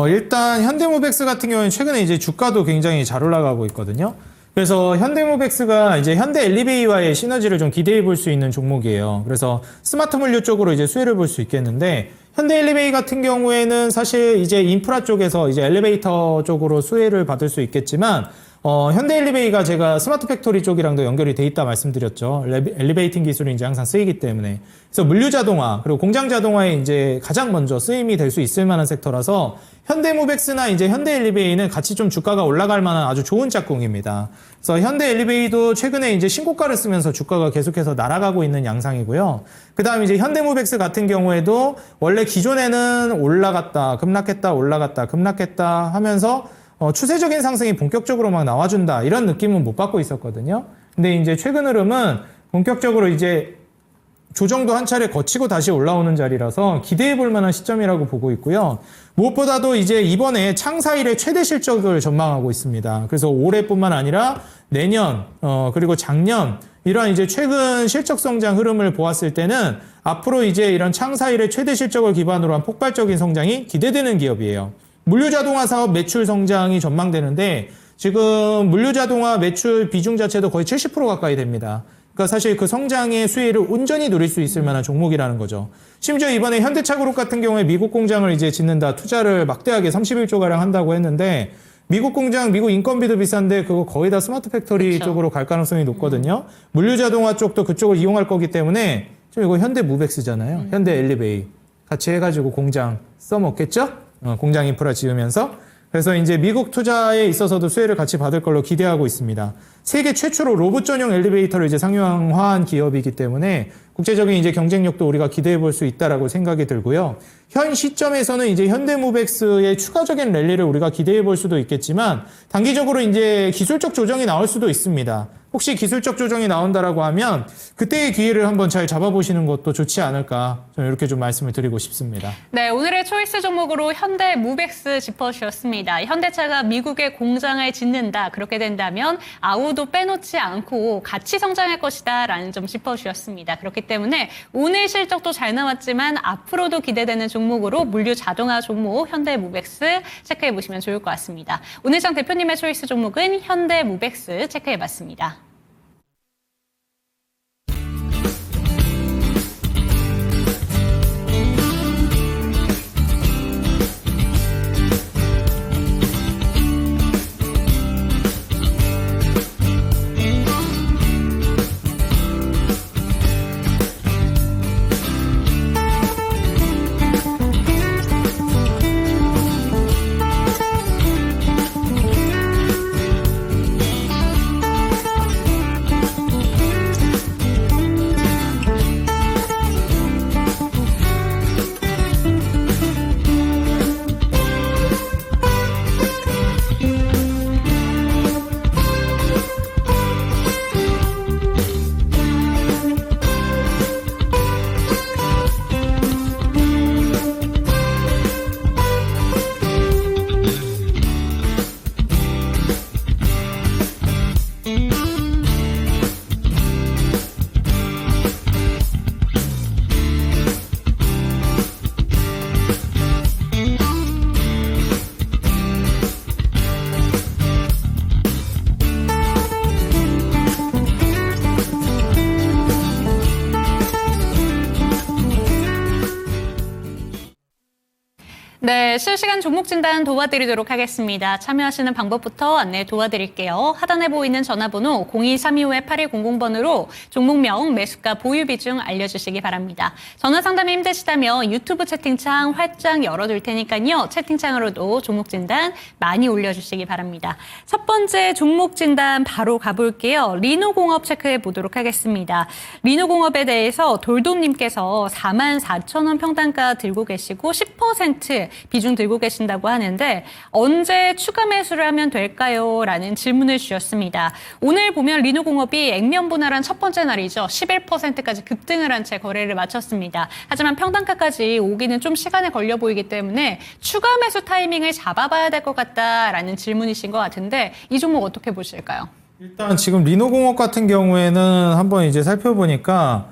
일단 현대모백스 같은 경우는 최근에 이제 주가도 굉장히 잘 올라가고 있거든요. 그래서 현대모백스가 이제 현대엘리베이와의 시너지를 좀 기대해 볼 수 있는 종목이에요. 그래서 스마트 물류 쪽으로 이제 수혜를 볼 수 있겠는데, 현대엘리베이 같은 경우에는 사실 이제 인프라 쪽에서 이제 엘리베이터 쪽으로 수혜를 받을 수 있겠지만, 현대엘리베이가 제가 스마트 팩토리 쪽이랑도 연결이 돼 있다 말씀드렸죠. 엘리베이팅 기술이 이제 항상 쓰이기 때문에. 그래서 물류 자동화, 그리고 공장 자동화에 이제 가장 먼저 쓰임이 될 수 있을 만한 섹터라서 현대모백스나 이제 현대엘리베이는 같이 좀 주가가 올라갈 만한 아주 좋은 짝꿍입니다. 그래서 현대엘리베이도 최근에 이제 신고가를 쓰면서 주가가 계속해서 날아가고 있는 양상이고요. 그 다음 이제 현대모백스 같은 경우에도 원래 기존에는 올라갔다, 급락했다, 올라갔다, 급락했다 하면서 추세적인 상승이 본격적으로 막 나와준다 이런 느낌은 못 받고 있었거든요. 근데 이제 최근 흐름은 본격적으로 이제 조정도 한 차례 거치고 다시 올라오는 자리라서 기대해 볼 만한 시점이라고 보고 있고요. 무엇보다도 이제 이번에 창사 일의 최대 실적을 전망하고 있습니다. 그래서 올해뿐만 아니라 내년, 그리고 작년 이런 이제 최근 실적 성장 흐름을 보았을 때는 앞으로 이제 이런 창사 일의 최대 실적을 기반으로 한 폭발적인 성장이 기대되는 기업이에요. 물류자동화 사업 매출 성장이 전망되는데 지금 물류자동화 매출 비중 자체도 거의 70% 가까이 됩니다. 그러니까 사실 그 성장의 수혜를 온전히 누릴 수 있을 만한 종목이라는 거죠. 심지어 이번에 현대차그룹 같은 경우에 미국 공장을 이제 짓는다 투자를 막대하게 31조 가량 한다고 했는데 미국 공장, 미국 인건비도 비싼데 그거 거의 다 스마트 팩토리 그렇죠. 쪽으로 갈 가능성이 높거든요. 물류자동화 쪽도 그쪽을 이용할 거기 때문에 지금 이거 현대무백스잖아요. 현대엘리베이 같이 해가지고 공장 써먹겠죠? 공장 인프라 지으면서. 그래서 이제 미국 투자에 있어서도 수혜를 같이 받을 걸로 기대하고 있습니다. 세계 최초로 로봇 전용 엘리베이터를 이제 상용화한 기업이기 때문에 국제적인 이제 경쟁력도 우리가 기대해 볼 수 있다라고 생각이 들고요. 현 시점에서는 이제 현대무백스의 추가적인 랠리를 우리가 기대해 볼 수도 있겠지만 단기적으로 이제 기술적 조정이 나올 수도 있습니다. 혹시 기술적 조정이 나온다라고 하면 그때의 기회를 한번 잘 잡아보시는 것도 좋지 않을까 저는 이렇게 좀 말씀을 드리고 싶습니다. 네, 오늘의 초이스 종목으로 현대무백스 짚어주셨습니다. 현대차가 미국에 공장을 짓는다. 그렇게 된다면 아우도 빼놓지 않고 같이 성장할 것이다 라는 점 짚어주셨습니다. 그렇기 때문에 오늘 실적도 잘 나왔지만 앞으로도 기대되는 종목으로 물류 자동화 종목 현대무백스 체크해보시면 좋을 것 같습니다. 오늘 장 대표님의 초이스 종목은 현대무백스 체크해봤습니다. 네, 실시간 종목 진단 도와드리도록 하겠습니다. 참여하시는 방법부터 안내 도와드릴게요. 하단에 보이는 전화번호 02325-8100번으로 종목명, 매수가, 보유 비중 알려주시기 바랍니다. 전화 상담이 힘드시다면 유튜브 채팅창 활짝 열어둘 테니까요. 채팅창으로도 종목 진단 많이 올려주시기 바랍니다. 첫 번째 종목 진단 바로 가볼게요. 리노공업 체크해 보도록 하겠습니다. 리노공업에 대해서 돌돔님께서 44,000원 평단가 들고 계시고 10% 비중 들고 계신다고 하는데 언제 추가 매수를 하면 될까요? 라는 질문을 주셨습니다. 오늘 보면 리노공업이 액면 분할한 첫 번째 날이죠. 11%까지 급등을 한 채 거래를 마쳤습니다. 하지만 평단가까지 오기는 좀 시간이 걸려 보이기 때문에 추가 매수 타이밍을 잡아봐야 될 것 같다라는 질문이신 것 같은데 이 종목 어떻게 보실까요? 일단 지금 리노공업 같은 경우에는 한번 이제 살펴보니까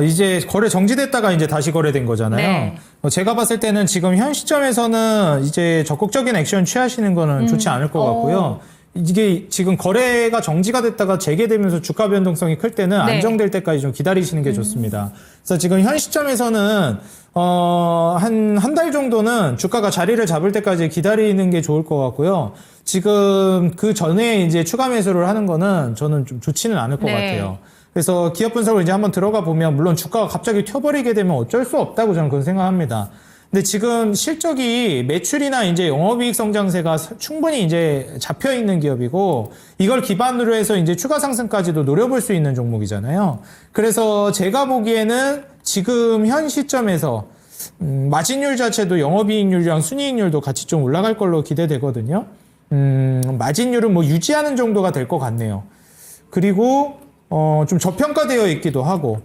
이제 거래 정지됐다가 이제 다시 거래된 거잖아요. 네. 제가 봤을 때는 지금 현 시점에서는 이제 적극적인 액션 취하시는 거는 좋지 않을 것 같고요. 이게 지금 거래가 정지가 됐다가 재개되면서 주가 변동성이 클 때는 네. 안정될 때까지 좀 기다리시는 게 좋습니다. 그래서 지금 현 시점에서는 한 달 정도는 주가가 자리를 잡을 때까지 기다리는 게 좋을 것 같고요. 지금 그 전에 이제 추가 매수를 하는 거는 저는 좀 좋지는 않을 것 네. 같아요. 그래서 기업 분석을 이제 한번 들어가 보면 물론 주가가 갑자기 튀어버리게 되면 어쩔 수 없다고 저는 그런 생각합니다. 근데 지금 실적이 매출이나 이제 영업이익 성장세가 충분히 이제 잡혀 있는 기업이고 이걸 기반으로 해서 이제 추가 상승까지도 노려볼 수 있는 종목이잖아요. 그래서 제가 보기에는 지금 현 시점에서 마진율 자체도 영업이익률이랑 순이익률도 같이 좀 올라갈 걸로 기대되거든요. 마진율은 뭐 유지하는 정도가 될 것 같네요. 그리고 좀 저평가되어 있기도 하고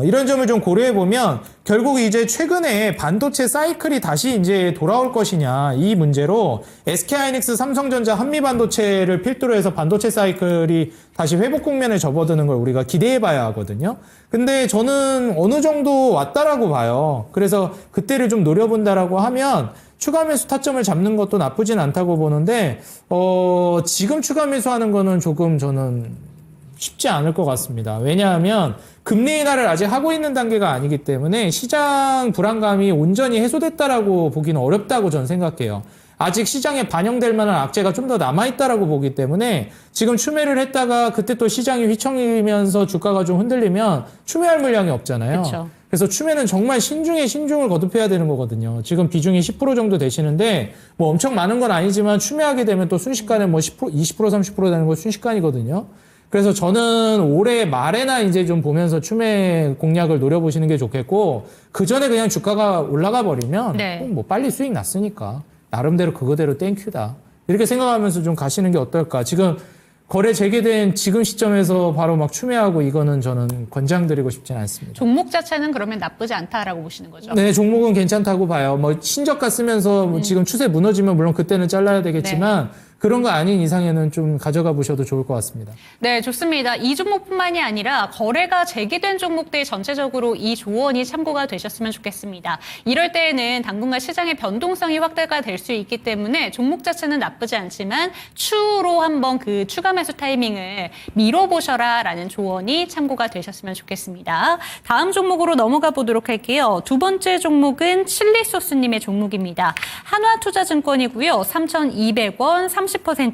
이런 점을 좀 고려해 보면 결국 이제 최근에 반도체 사이클이 다시 이제 돌아올 것이냐 이 문제로 SK하이닉스, 삼성전자, 한미반도체를 필두로 해서 반도체 사이클이 다시 회복 국면에 접어드는 걸 우리가 기대해 봐야 하거든요. 근데 저는 어느 정도 왔다라고 봐요. 그래서 그때를 좀 노려본다라고 하면 추가 매수 타점을 잡는 것도 나쁘진 않다고 보는데 지금 추가 매수하는 거는 조금 저는 쉽지 않을 것 같습니다. 왜냐하면 금리 인하를 아직 하고 있는 단계가 아니기 때문에 시장 불안감이 온전히 해소됐다라고 보기는 어렵다고 저는 생각해요. 아직 시장에 반영될 만한 악재가 좀 더 남아있다라고 보기 때문에 지금 추매를 했다가 그때 또 시장이 휘청이면서 주가가 좀 흔들리면 추매할 물량이 없잖아요. 그쵸. 그래서 추매는 정말 신중에 신중을 거듭해야 되는 거거든요. 지금 비중이 10% 정도 되시는데 뭐 엄청 많은 건 아니지만 추매하게 되면 또 순식간에 뭐 10%, 20%, 30% 되는 거 순식간이거든요. 그래서 저는 올해 말에나 이제 좀 보면서 추매 공략을 노려보시는 게 좋겠고, 그 전에 그냥 주가가 올라가 버리면, 네. 뭐 빨리 수익 났으니까, 나름대로 그거대로 땡큐다. 이렇게 생각하면서 좀 가시는 게 어떨까. 지금 거래 재개된 지금 시점에서 바로 막 추매하고 이거는 저는 권장드리고 싶지는 않습니다. 종목 자체는 그러면 나쁘지 않다라고 보시는 거죠? 네, 종목은 괜찮다고 봐요. 뭐 신저가 쓰면서 뭐 지금 추세 무너지면 물론 그때는 잘라야 되겠지만, 그런 거 아닌 이상에는 좀 가져가 보셔도 좋을 것 같습니다. 네, 좋습니다. 이 종목뿐만이 아니라 거래가 재개된 종목들 전체적으로 이 조언이 참고가 되셨으면 좋겠습니다. 이럴 때에는 당분간 시장의 변동성이 확대가 될 수 있기 때문에 종목 자체는 나쁘지 않지만 추후로 한번 그 추가 매수 타이밍을 미뤄보셔라 라는 조언이 참고가 되셨으면 좋겠습니다. 다음 종목으로 넘어가 보도록 할게요. 두 번째 종목은 칠리소스님의 종목입니다. 한화투자증권이고요. 3,200원 30%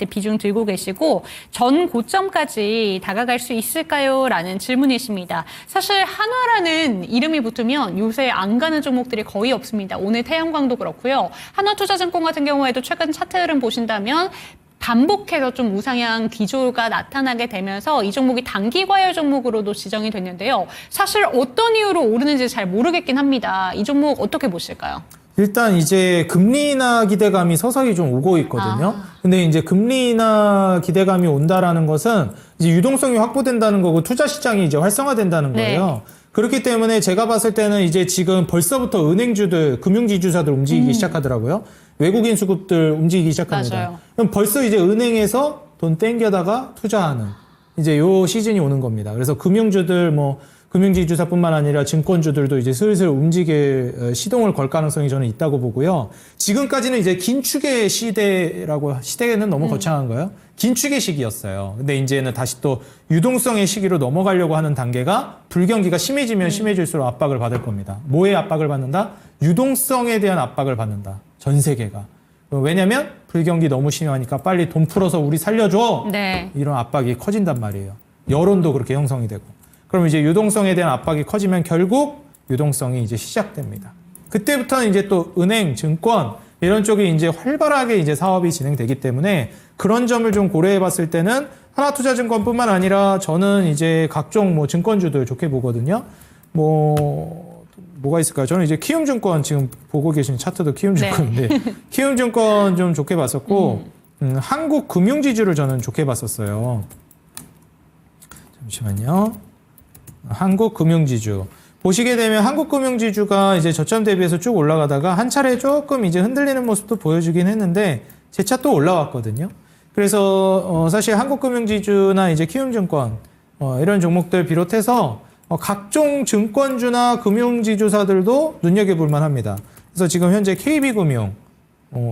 비중 들고 계시고 전 고점까지 다가갈 수 있을까요? 라는 질문이십니다. 사실 한화라는 이름이 붙으면 요새 안 가는 종목들이 거의 없습니다. 오늘 태양광도 그렇고요. 한화투자증권 같은 경우에도 최근 차트 흐름 보신다면 반복해서 좀 우상향 기조가 나타나게 되면서 이 종목이 단기 과열 종목으로도 지정이 됐는데요. 사실 어떤 이유로 오르는지 잘 모르겠긴 합니다. 이 종목 어떻게 보실까요? 일단 이제 금리 인하 기대감이 서서히 좀 오고 있거든요. 근데 이제 금리 인하 기대감이 온다라는 것은 이제 유동성이 확보된다는 거고 투자 시장이 이제 활성화된다는 거예요. 네. 그렇기 때문에 제가 봤을 때는 이제 지금 벌써부터 은행주들, 금융지주사들 움직이기 시작하더라고요. 외국인 수급들 움직이기 시작합니다. 맞아요. 그럼 벌써 이제 은행에서 돈 땡겨다가 투자하는 이제 요 시즌이 오는 겁니다. 그래서 금융주들 뭐 금융지주사뿐만 아니라 증권주들도 이제 슬슬 움직일 시동을 걸 가능성이 저는 있다고 보고요. 지금까지는 이제 긴축의 시대는 너무 거창한 거예요. 긴축의 시기였어요. 근데 이제는 다시 또 유동성의 시기로 넘어가려고 하는 단계가 불경기가 심해지면 심해질수록 압박을 받을 겁니다. 뭐에 압박을 받는다? 유동성에 대한 압박을 받는다. 전 세계가. 왜냐면 불경기 너무 심하니까 빨리 돈 풀어서 우리 살려줘. 네. 이런 압박이 커진단 말이에요. 여론도 그렇게 형성이 되고. 그럼 이제 유동성에 대한 압박이 커지면 결국 유동성이 이제 시작됩니다. 그때부터는 이제 또 은행, 증권 이런 쪽이 이제 활발하게 이제 사업이 진행되기 때문에 그런 점을 좀 고려해 봤을 때는 하나투자증권뿐만 아니라 저는 이제 각종 뭐 증권주들 좋게 보거든요. 뭐가 있을까요? 저는 이제 키움증권 지금 보고 계신 차트도 키움증권인데 키움증권 좀 좋게 봤었고 한국금융지주를 저는 좋게 봤었어요. 잠시만요. 한국금융지주 보시게 되면 한국금융지주가 이제 저점 대비해서 쭉 올라가다가 한 차례 조금 이제 흔들리는 모습도 보여주긴 했는데 재차 또 올라왔거든요. 그래서 사실 한국금융지주나 이제 키움증권 이런 종목들 비롯해서 각종 증권주나 금융지주사들도 눈여겨볼 만합니다. 그래서 지금 현재 KB금융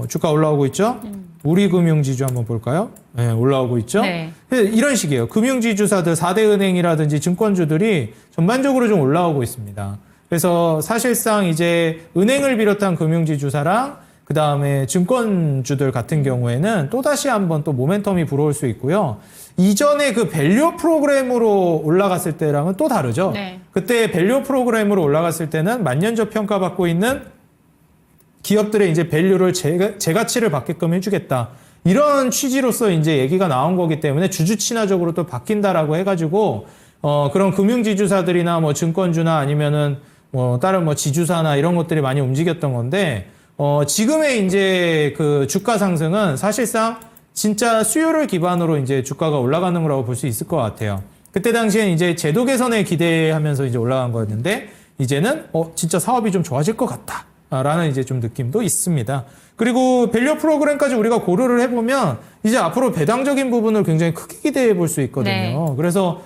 주가 올라오고 있죠. 우리금융지주 한번 볼까요? 네, 올라오고 있죠. 네. 이런 식이에요. 금융지주사들 4대 은행이라든지 증권주들이 전반적으로 좀 올라오고 있습니다. 그래서 사실상 이제 은행을 비롯한 금융지주사랑 그 다음에 증권주들 같은 경우에는 또다시 한번 또 모멘텀이 불어올 수 있고요. 이전에 그 밸류 프로그램으로 올라갔을 때랑은 또 다르죠. 네. 그때 밸류 프로그램으로 올라갔을 때는 만년적 평가받고 있는 기업들의 이제 밸류를 재가치를 받게끔 해주겠다. 이런 취지로서 이제 얘기가 나온 거기 때문에 주주 친화적으로 또 바뀐다라고 해가지고 그런 금융지주사들이나 뭐 증권주나 아니면은 뭐 다른 뭐 지주사나 이런 것들이 많이 움직였던 건데 지금의 이제 그 주가 상승은 사실상 진짜 수요를 기반으로 이제 주가가 올라가는 거라고 볼 수 있을 것 같아요. 그때 당시엔 이제 제도 개선에 기대하면서 이제 올라간 거였는데 이제는 진짜 사업이 좀 좋아질 것 같다. 라는 이제 좀 느낌도 있습니다. 그리고 밸류 프로그램까지 우리가 고려를 해보면 이제 앞으로 배당적인 부분을 굉장히 크게 기대해 볼 수 있거든요. 네. 그래서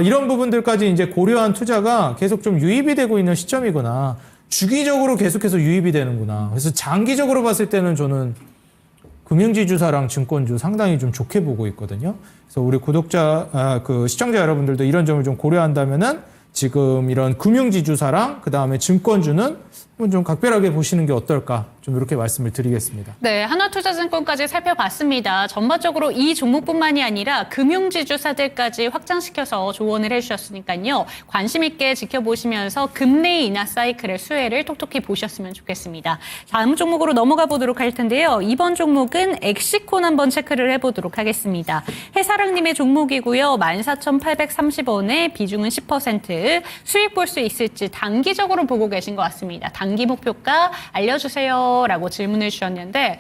이런 부분들까지 이제 고려한 투자가 계속 좀 유입이 되고 있는 시점이구나. 주기적으로 계속해서 유입이 되는구나. 그래서 장기적으로 봤을 때는 저는 금융지주사랑 증권주 상당히 좀 좋게 보고 있거든요. 그래서 우리 구독자, 시청자 여러분들도 이런 점을 좀 고려한다면은 지금 이런 금융지주사랑 그 다음에 증권주는 좀 각별하게 보시는 게 어떨까 좀 이렇게 말씀을 드리겠습니다. 네, 하나투자증권까지 살펴봤습니다. 전반적으로 이 종목뿐만이 아니라 금융지주사들까지 확장시켜서 조언을 해주셨으니까요. 관심 있게 지켜보시면서 금리 인하 사이클의 수혜를 톡톡히 보셨으면 좋겠습니다. 다음 종목으로 넘어가 보도록 할 텐데요. 이번 종목은 엑시콘 한번 체크를 해보도록 하겠습니다. 해사랑님의 종목이고요. 14,830원에 비중은 10%, 수익 볼 수 있을지 단기적으로 보고 계신 것 같습니다. 단기 목표가 알려주세요 라고 질문을 주셨는데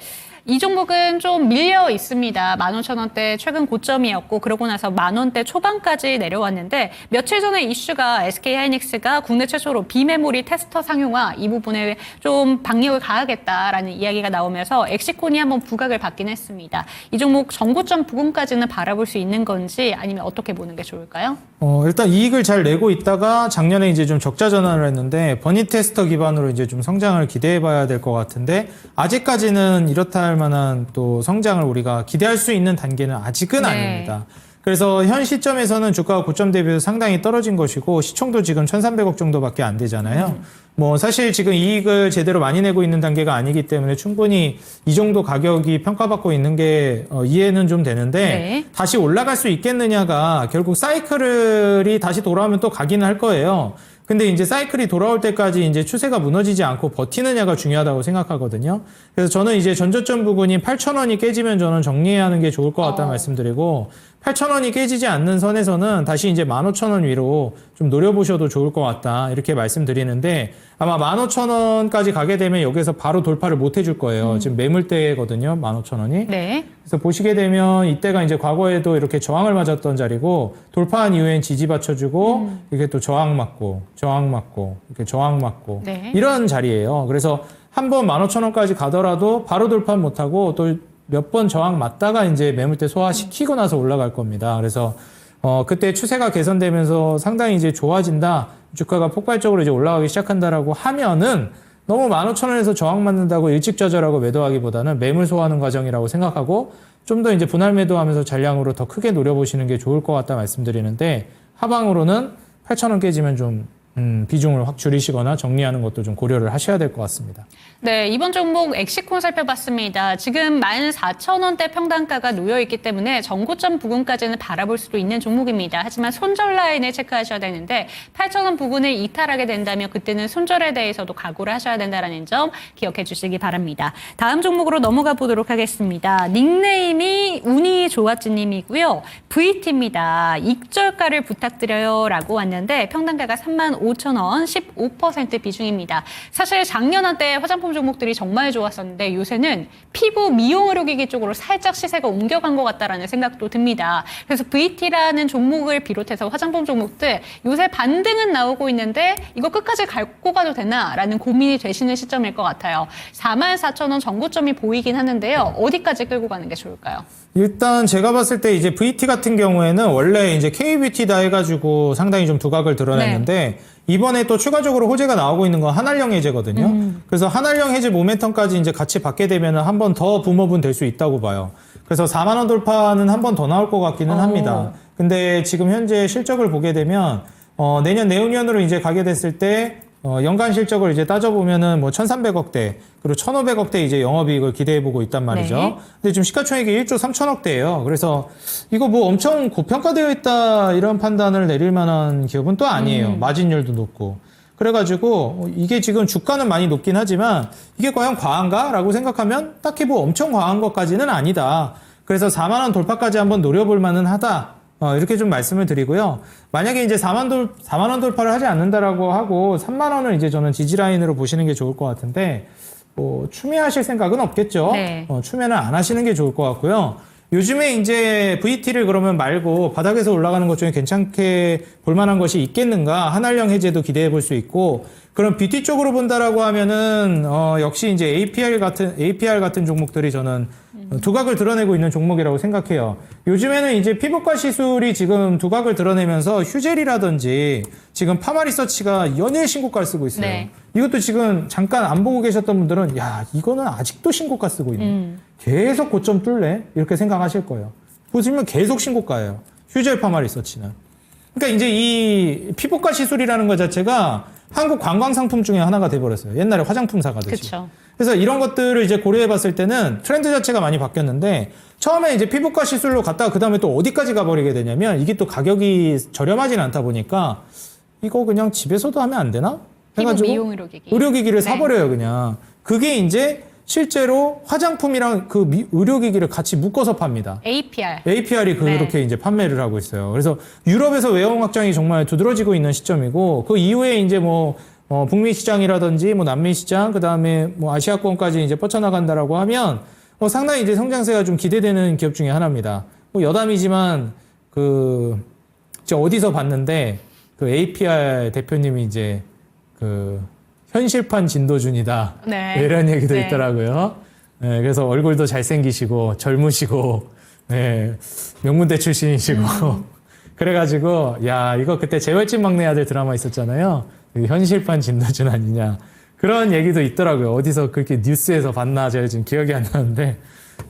이 종목은 좀 밀려 있습니다. 15,000원대 최근 고점이었고 그러고 나서 10,000원대 초반까지 내려왔는데 며칠 전에 이슈가 SK하이닉스가 국내 최초로 비메모리 테스터 상용화 이 부분에 좀 방역을 가하겠다라는 이야기가 나오면서 엑시콘이 한번 부각을 받긴 했습니다. 이 종목 전고점 부근까지는 바라볼 수 있는 건지 아니면 어떻게 보는 게 좋을까요? 일단 이익을 잘 내고 있다가 작년에 이제 좀 적자 전환을 했는데 버니 테스터 기반으로 이제 좀 성장을 기대해 봐야 될 것 같은데 아직까지는 이렇다 할 만한 또 성장을 우리가 기대할 수 있는 단계는 아직은 네. 아닙니다. 그래서 현 시점에서는 주가가 고점 대비해서 상당히 떨어진 것이고 시총도 지금 1,300억 정도밖에 안 되잖아요. 뭐 사실 지금 이익을 제대로 많이 내고 있는 단계가 아니기 때문에 충분히 이 정도 가격이 평가받고 있는 게 이해는 좀 되는데 네. 다시 올라갈 수 있겠느냐가 결국 사이클이 다시 돌아오면 또 가기는 할 거예요. 근데 이제 사이클이 돌아올 때까지 이제 추세가 무너지지 않고 버티느냐가 중요하다고 생각하거든요. 그래서 저는 이제 전저점 부분이 8,000원이 깨지면 저는 정리해야 하는 게 좋을 것 같다는 말씀드리고 8,000원이 깨지지 않는 선에서는 다시 이제 15,000원 위로 좀 노려보셔도 좋을 것 같다. 이렇게 말씀드리는데 아마 15,000원까지 가게 되면 여기서 바로 돌파를 못 해줄 거예요. 지금 매물대거든요. 15,000원이. 네. 그래서 보시게 되면 이때가 이제 과거에도 이렇게 저항을 맞았던 자리고 돌파한 이후엔 지지 받쳐주고 이렇게 또 저항 맞고 이렇게 저항 맞고 네. 이런 자리예요. 그래서 한번 15,000원까지 가더라도 바로 돌파 못하고 또 몇 번 저항 맞다가 이제 매물대 소화시키고 나서 올라갈 겁니다. 그래서 그때 추세가 개선되면서 상당히 이제 좋아진다. 주가가 폭발적으로 이제 올라가기 시작한다라고 하면은 너무 15,000원에서 저항 맞는다고 일찍 좌절하고 매도하기보다는 매물 소화하는 과정이라고 생각하고 좀 더 이제 분할 매도하면서 잔량으로 더 크게 노려보시는 게 좋을 것 같다 말씀드리는데 하방으로는 8,000원 깨지면 좀 비중을 확 줄이시거나 정리하는 것도 좀 고려를 하셔야 될 것 같습니다. 네, 이번 종목 엑시콘 살펴봤습니다. 지금 14,000원대 평단가가 놓여있기 때문에 전고점 부근까지는 바라볼 수도 있는 종목입니다. 하지만 손절 라인을 체크하셔야 되는데 8,000원 부근을 이탈하게 된다면 그때는 손절에 대해서도 각오를 하셔야 된다는 점 기억해 주시기 바랍니다. 다음 종목으로 넘어가 보도록 하겠습니다. 닉네임이 운이 좋았지님이고요. VT입니다. 익절가를 부탁드려요 라고 왔는데 평단가가 35,000원, 15% 비중입니다. 사실 작년 한때 화장품 종목들이 정말 좋았었는데 요새는 피부 미용 의료기기 쪽으로 살짝 시세가 옮겨간 것 같다라는 생각도 듭니다. 그래서 VT라는 종목을 비롯해서 화장품 종목들 요새 반등은 나오고 있는데 이거 끝까지 갖고 가도 되나라는 고민이 되시는 시점일 것 같아요. 44,000원 전고점이 보이긴 하는데요. 어디까지 끌고 가는 게 좋을까요? 일단 제가 봤을 때 이제 VT 같은 경우에는 원래 이제 K뷰티다 해가지고 상당히 좀 두각을 드러냈는데 이번에 또 추가적으로 호재가 나오고 있는 건 한알령 해제거든요. 그래서 한알령 해제 모멘텀까지 이제 같이 받게 되면 한 번 더 붐업은 될 수 있다고 봐요. 그래서 4만 원 돌파는 한 번 더 나올 것 같기는 합니다. 근데 지금 현재 실적을 보게 되면 내년 내후년으로 이제 가게 됐을 때 연간 실적을 이제 따져보면은 뭐 1,300억대, 그리고 1,500억대 이제 영업이익을 기대해보고 있단 말이죠. 네. 근데 지금 시가총액이 1조 3천억대예요. 그래서 이거 뭐 엄청 고평가되어 있다 이런 판단을 내릴 만한 기업은 또 아니에요. 마진율도 높고. 그래가지고 이게 지금 주가는 많이 높긴 하지만 이게 과연 과한가? 라고 생각하면 딱히 뭐 엄청 과한 것까지는 아니다. 그래서 4만 원 돌파까지 한번 노려볼 만은 하다. 이렇게 좀 말씀을 드리고요. 만약에 이제 4만 원 돌파를 하지 않는다라고 하고 3만 원을 이제 저는 지지라인으로 보시는 게 좋을 것 같은데, 뭐, 추매하실 생각은 없겠죠? 네. 추매는 안 하시는 게 좋을 것 같고요. 요즘에 이제 VT를 그러면 말고 바닥에서 올라가는 것 중에 괜찮게 볼만한 것이 있겠는가? 한알령 해제도 기대해 볼 수 있고, 그럼 뷰티 쪽으로 본다라고 하면은, 역시 이제 APR 같은 종목들이 저는 두각을 드러내고 있는 종목이라고 생각해요. 요즘에는 이제 피부과 시술이 지금 두각을 드러내면서 휴젤이라든지 지금 파마리서치가 연일 신고가를 쓰고 있어요. 네. 이것도 지금 잠깐 안 보고 계셨던 분들은 야, 이거는 아직도 신고가 쓰고 있네. 계속 고점 뚫네. 이렇게 생각하실 거예요. 보시면 계속 신고가예요. 휴젤 파마리서치는. 그러니까 이제 이 피부과 시술이라는 것 자체가 한국 관광 상품 중에 하나가 돼버렸어요. 옛날에 화장품사 가듯이. 그쵸. 그래서 이런 것들을 이제 고려해봤을 때는 트렌드 자체가 많이 바뀌었는데 처음에 이제 피부과 시술로 갔다가 그 다음에 또 어디까지 가버리게 되냐면 이게 또 가격이 저렴하진 않다 보니까 이거 그냥 집에서도 하면 안 되나? 피부 해가지고 미용 의료기기. 의료기기를 네. 사버려요 그냥. 그게 이제 실제로 화장품이랑 그 의료기기를 같이 묶어서 팝니다. APR이 그렇게 이제 판매를 하고 있어요. 그래서 유럽에서 외형 확장이 정말 두드러지고 있는 시점이고 그 이후에 이제 뭐 북미 시장이라든지 뭐 남미 시장 그다음에 뭐 아시아권까지 이제 뻗쳐나간다라고 하면 상당히 이제 성장세가 좀 기대되는 기업 중에 하나입니다. 뭐 여담이지만 그 제가 어디서 봤는데 그 APR 대표님이 이제 그 현실판 진도준이다. 네. 이런 얘기도 네. 있더라고요. 네, 그래서 얼굴도 잘생기시고 젊으시고 명문대 출신이시고 그래가지고 야 이거 그때 재활집 막내 아들 드라마 있었잖아요. 현실판 진도준 아니냐 그런 얘기도 있더라고요. 어디서 그렇게 뉴스에서 봤나 제가 지금 기억이 안 나는데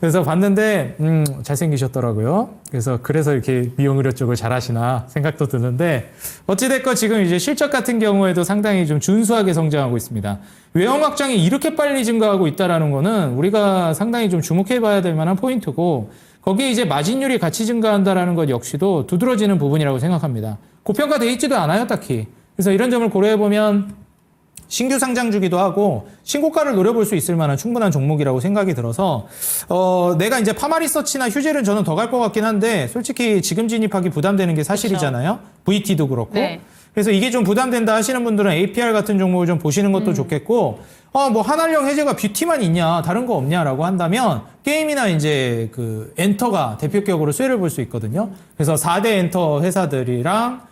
그래서 봤는데 잘생기셨더라고요. 그래서 이렇게 미용의료 쪽을 잘하시나 생각도 드는데 어찌됐건 지금 이제 실적 같은 경우에도 상당히 좀 준수하게 성장하고 있습니다. 외형 확장이 이렇게 빨리 증가하고 있다라는 거는 우리가 상당히 좀 주목해봐야 될 만한 포인트고 거기에 이제 마진율이 같이 증가한다라는 것 역시도 두드러지는 부분이라고 생각합니다. 고평가돼 있지도 않아요, 딱히. 그래서 이런 점을 고려해보면 신규 상장 주기도 하고 신고가를 노려볼 수 있을 만한 충분한 종목이라고 생각이 들어서 내가 이제 파마리서치나 휴젤은 저는 더 갈 것 같긴 한데 솔직히 지금 진입하기 부담되는 게 사실이잖아요. VT도 그렇고. 네. 그래서 이게 좀 부담된다 하시는 분들은 APR 같은 종목을 좀 보시는 것도 좋겠고 뭐 한알령 해제가 뷰티만 있냐 다른 거 없냐라고 한다면 게임이나 이제 그 엔터가 대표격으로 수혜를 볼 수 있거든요. 그래서 4대 엔터 회사들이랑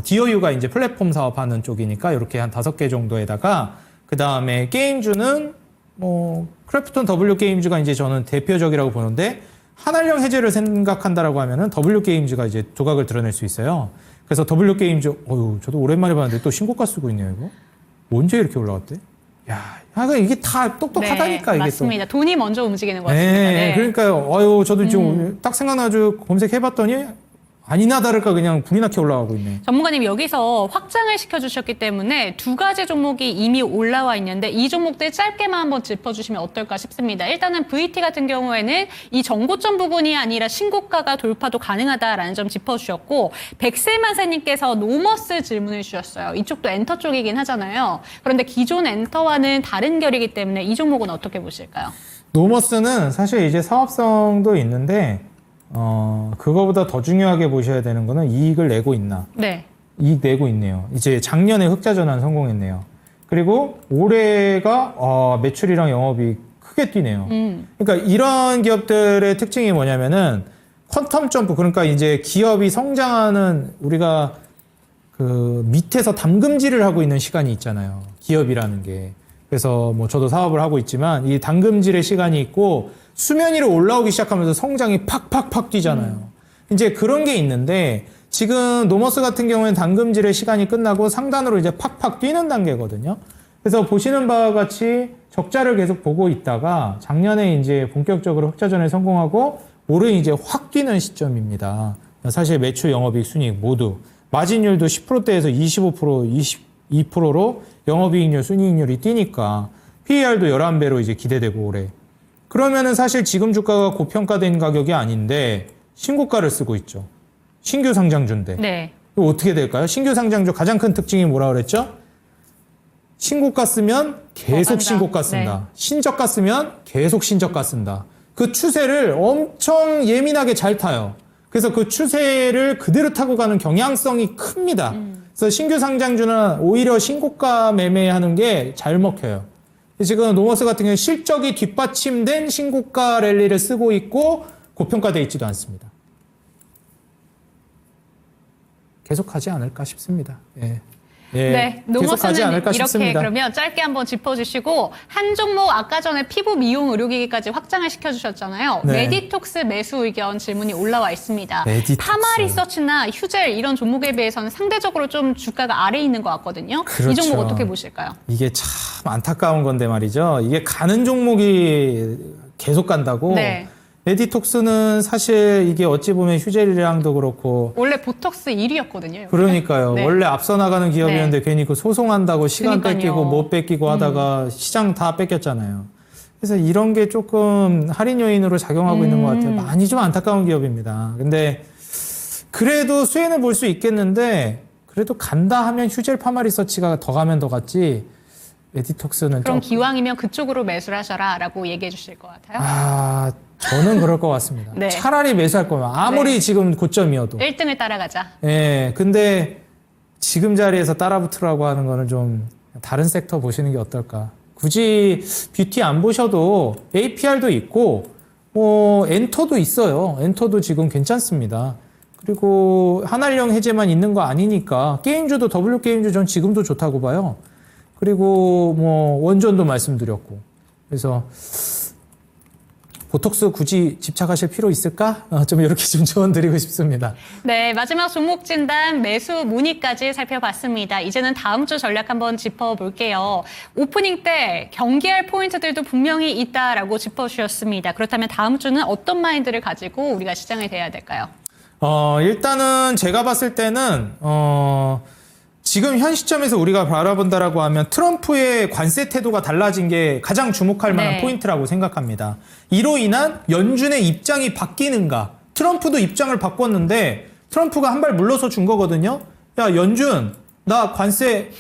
DOU가 이제 플랫폼 사업하는 쪽이니까 이렇게 한 5개 정도에다가 그 다음에 게임주는 뭐 크래프톤 W 게임즈가 이제 저는 대표적이라고 보는데 한알령 해제를 생각한다라고 하면은 W 게임즈가 이제 두각을 드러낼 수 있어요. 그래서 W 게임즈 저도 오랜만에 봤는데 또 신고가 쓰고 있네요 이거. 언제 이렇게 올라갔대? 야, 이게 다 똑똑하다니까 네, 이게 맞습니다. 돈이 먼저 움직이는 것 같습니다. 네, 그러니까요. 저도 지금 딱 생각나가지고 검색해봤더니 아니나 다를까 그냥 불이 나게 올라가고 있네. 전문가님 여기서 확장을 시켜주셨기 때문에 두 가지 종목이 이미 올라와 있는데 이 종목들 짧게만 한번 짚어주시면 어떨까 싶습니다. 일단은 VT 같은 경우에는 이 정고점 부분이 아니라 신고가가 돌파도 가능하다라는 점 짚어주셨고 백세만세님께서 노머스 질문을 주셨어요. 이쪽도 엔터 쪽이긴 하잖아요. 그런데 기존 엔터와는 다른 결이기 때문에 이 종목은 어떻게 보실까요? 노머스는 사실 이제 사업성도 있는데 그거보다 더 중요하게 보셔야 되는 거는 이익을 내고 있나. 네. 이익 내고 있네요. 이제 작년에 흑자 전환 성공했네요. 그리고 올해가 매출이랑 영업이익 크게 뛰네요. 그러니까 이런 기업들의 특징이 뭐냐면은 퀀텀 점프, 그러니까 이제 기업이 성장하는, 우리가 그 밑에서 담금질을 하고 있는 시간이 있잖아요. 기업이라는 게. 그래서 뭐 저도 사업을 하고 있지만 이 담금질의 시간이 있고 수면 위로 올라오기 시작하면서 성장이 팍팍팍 뛰잖아요. 이제 그런 게 있는데 지금 노머스 같은 경우에는 담금질의 시간이 끝나고 상단으로 이제 팍팍 뛰는 단계거든요. 그래서 보시는 바와 같이 적자를 계속 보고 있다가 작년에 이제 본격적으로 흑자전에 성공하고 올해 이제 확 뛰는 시점입니다. 사실 매출, 영업이익, 순이익 모두 마진율도 10%대에서 25%, 22%로 영업이익률, 순이익률이 뛰니까 PER도 11배로 이제 기대되고 올해. 그러면은 사실 지금 주가가 고평가된 가격이 아닌데 신고가를 쓰고 있죠. 신규 상장주인데. 네. 이거 어떻게 될까요? 신규 상장주 가장 큰 특징이 뭐라 그랬죠? 신고가 쓰면 계속 간다. 신고가 쓴다. 네. 신저가 쓰면 계속 신저가 쓴다. 그 추세를 엄청 예민하게 잘 타요. 그래서 그 추세를 그대로 타고 가는 경향성이 큽니다. 그래서 신규 상장주는 오히려 신고가 매매하는 게 잘 먹혀요. 지금 노머스 같은 경우는 실적이 뒷받침된 신고가 랠리를 쓰고 있고 고평가되어 있지도 않습니다. 계속하지 않을까 싶습니다. 예. 예, 네, 계속하지 노머스는 않을까 이렇게 싶습니다. 그러면 짧게 한번 짚어주시고 한 종목 아까 전에 피부 미용 의료기기까지 확장을 시켜주셨잖아요. 네. 메디톡스 매수 의견 질문이 올라와 있습니다. 메디톡스. 파마리서치나 휴젤 이런 종목에 비해서는 상대적으로 좀 주가가 아래에 있는 것 같거든요. 이 그렇죠. 종목 어떻게 보실까요? 이게 참 안타까운 건데 말이죠. 이게 가는 종목이 계속 간다고. 네. 메디톡스는 사실 이게 어찌 보면 휴젤이랑도 그렇고 원래 보톡스 1위였거든요. 그러니까요. 네. 원래 앞서 나가는 기업이었는데 괜히 그 소송한다고 시간 그러니까요. 뺏기고 못 뺏기고 하다가 시장 다 뺏겼잖아요. 그래서 이런 게 조금 할인 요인으로 작용하고 있는 것 같아요. 많이 좀 안타까운 기업입니다. 근데 그래도 수혜는 볼 수 있겠는데 그래도 간다 하면 휴젤 파마리서치가 더 가면 더 갔지 메디톡스는 그럼 좀 기왕이면 그쪽으로 매수를 하셔라라고 얘기해 주실 것 같아요. 저는 그럴 것 같습니다. 네. 차라리 매수할 거면 아무리 네. 지금 고점이어도 1등을 따라가자. 예, 근데 지금 자리에서 따라붙으라고 하는 거는 좀 다른 섹터 보시는 게 어떨까. 굳이 뷰티 안 보셔도 APR도 있고, 엔터도 있어요. 엔터도 지금 괜찮습니다. 그리고 한알령 해제만 있는 거 아니니까 게임주도 W게임주 전 지금도 좋다고 봐요. 그리고 원전도 말씀드렸고. 그래서 보톡스 굳이 집착하실 필요 있을까? 좀 이렇게 좀 조언 드리고 싶습니다. 네, 마지막 종목 진단 매수 문의까지 살펴봤습니다. 이제는 다음 주 전략 한번 짚어볼게요. 오프닝 때 경계할 포인트들도 분명히 있다라고 짚어주셨습니다. 그렇다면 다음 주는 어떤 마인드를 가지고 우리가 시장에 대해야 될까요? 일단은 제가 봤을 때는 지금 현 시점에서 우리가 바라본다라고 하면 트럼프의 관세 태도가 달라진 게 가장 주목할 만한 네. 포인트라고 생각합니다. 이로 인한 연준의 입장이 바뀌는가? 트럼프도 입장을 바꿨는데 트럼프가 한 발 물러서 준 거거든요. 야, 연준, 나 관세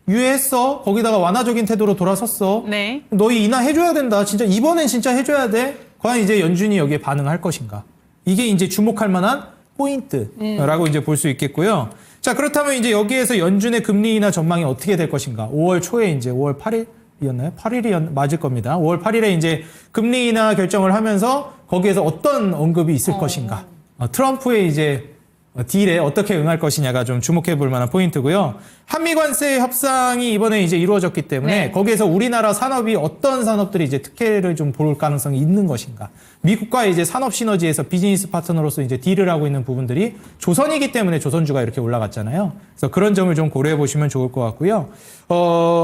유예했어. 거기다가 완화적인 태도로 돌아섰어. 네. 너희 인하해줘야 된다. 진짜 이번엔 진짜 해줘야 돼. 과연 이제 연준이 여기에 반응할 것인가? 이게 이제 주목할 만한 포인트라고 이제 볼 수 있겠고요. 자, 그렇다면 이제 여기에서 연준의 금리 인하 전망이 어떻게 될 것인가? 5월 초에 이제 5월 8일이었나요? 8일이 맞을 겁니다. 5월 8일에 이제 금리 인하 결정을 하면서 거기에서 어떤 언급이 있을 것인가? 트럼프의 이제 딜에 어떻게 응할 것이냐가 좀 주목해 볼 만한 포인트고요. 한미 관세 협상이 이번에 이제 이루어졌기 때문에 네. 거기에서 우리나라 산업이 어떤 산업들이 이제 특혜를 좀 볼 가능성이 있는 것인가. 미국과의 이제 산업 시너지에서 비즈니스 파트너로서 이제 딜을 하고 있는 부분들이 조선이기 때문에 조선주가 이렇게 올라갔잖아요. 그래서 그런 점을 좀 고려해 보시면 좋을 것 같고요.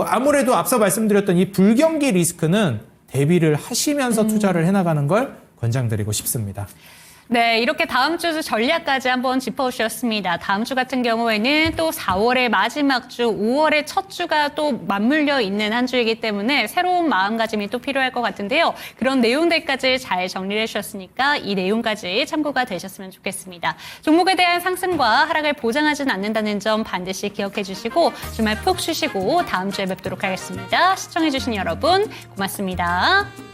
아무래도 앞서 말씀드렸던 이 불경기 리스크는 대비를 하시면서 투자를 해나가는 걸 권장드리고 싶습니다. 네, 이렇게 다음 주 전략까지 한번 짚어주셨습니다. 다음 주 같은 경우에는 또 4월의 마지막 주, 5월의 첫 주가 또 맞물려 있는 한 주이기 때문에 새로운 마음가짐이 또 필요할 것 같은데요. 그런 내용들까지 잘 정리해 주셨으니까 이 내용까지 참고가 되셨으면 좋겠습니다. 종목에 대한 상승과 하락을 보장하진 않는다는 점 반드시 기억해 주시고 주말 푹 쉬시고 다음 주에 뵙도록 하겠습니다. 시청해 주신 여러분 고맙습니다.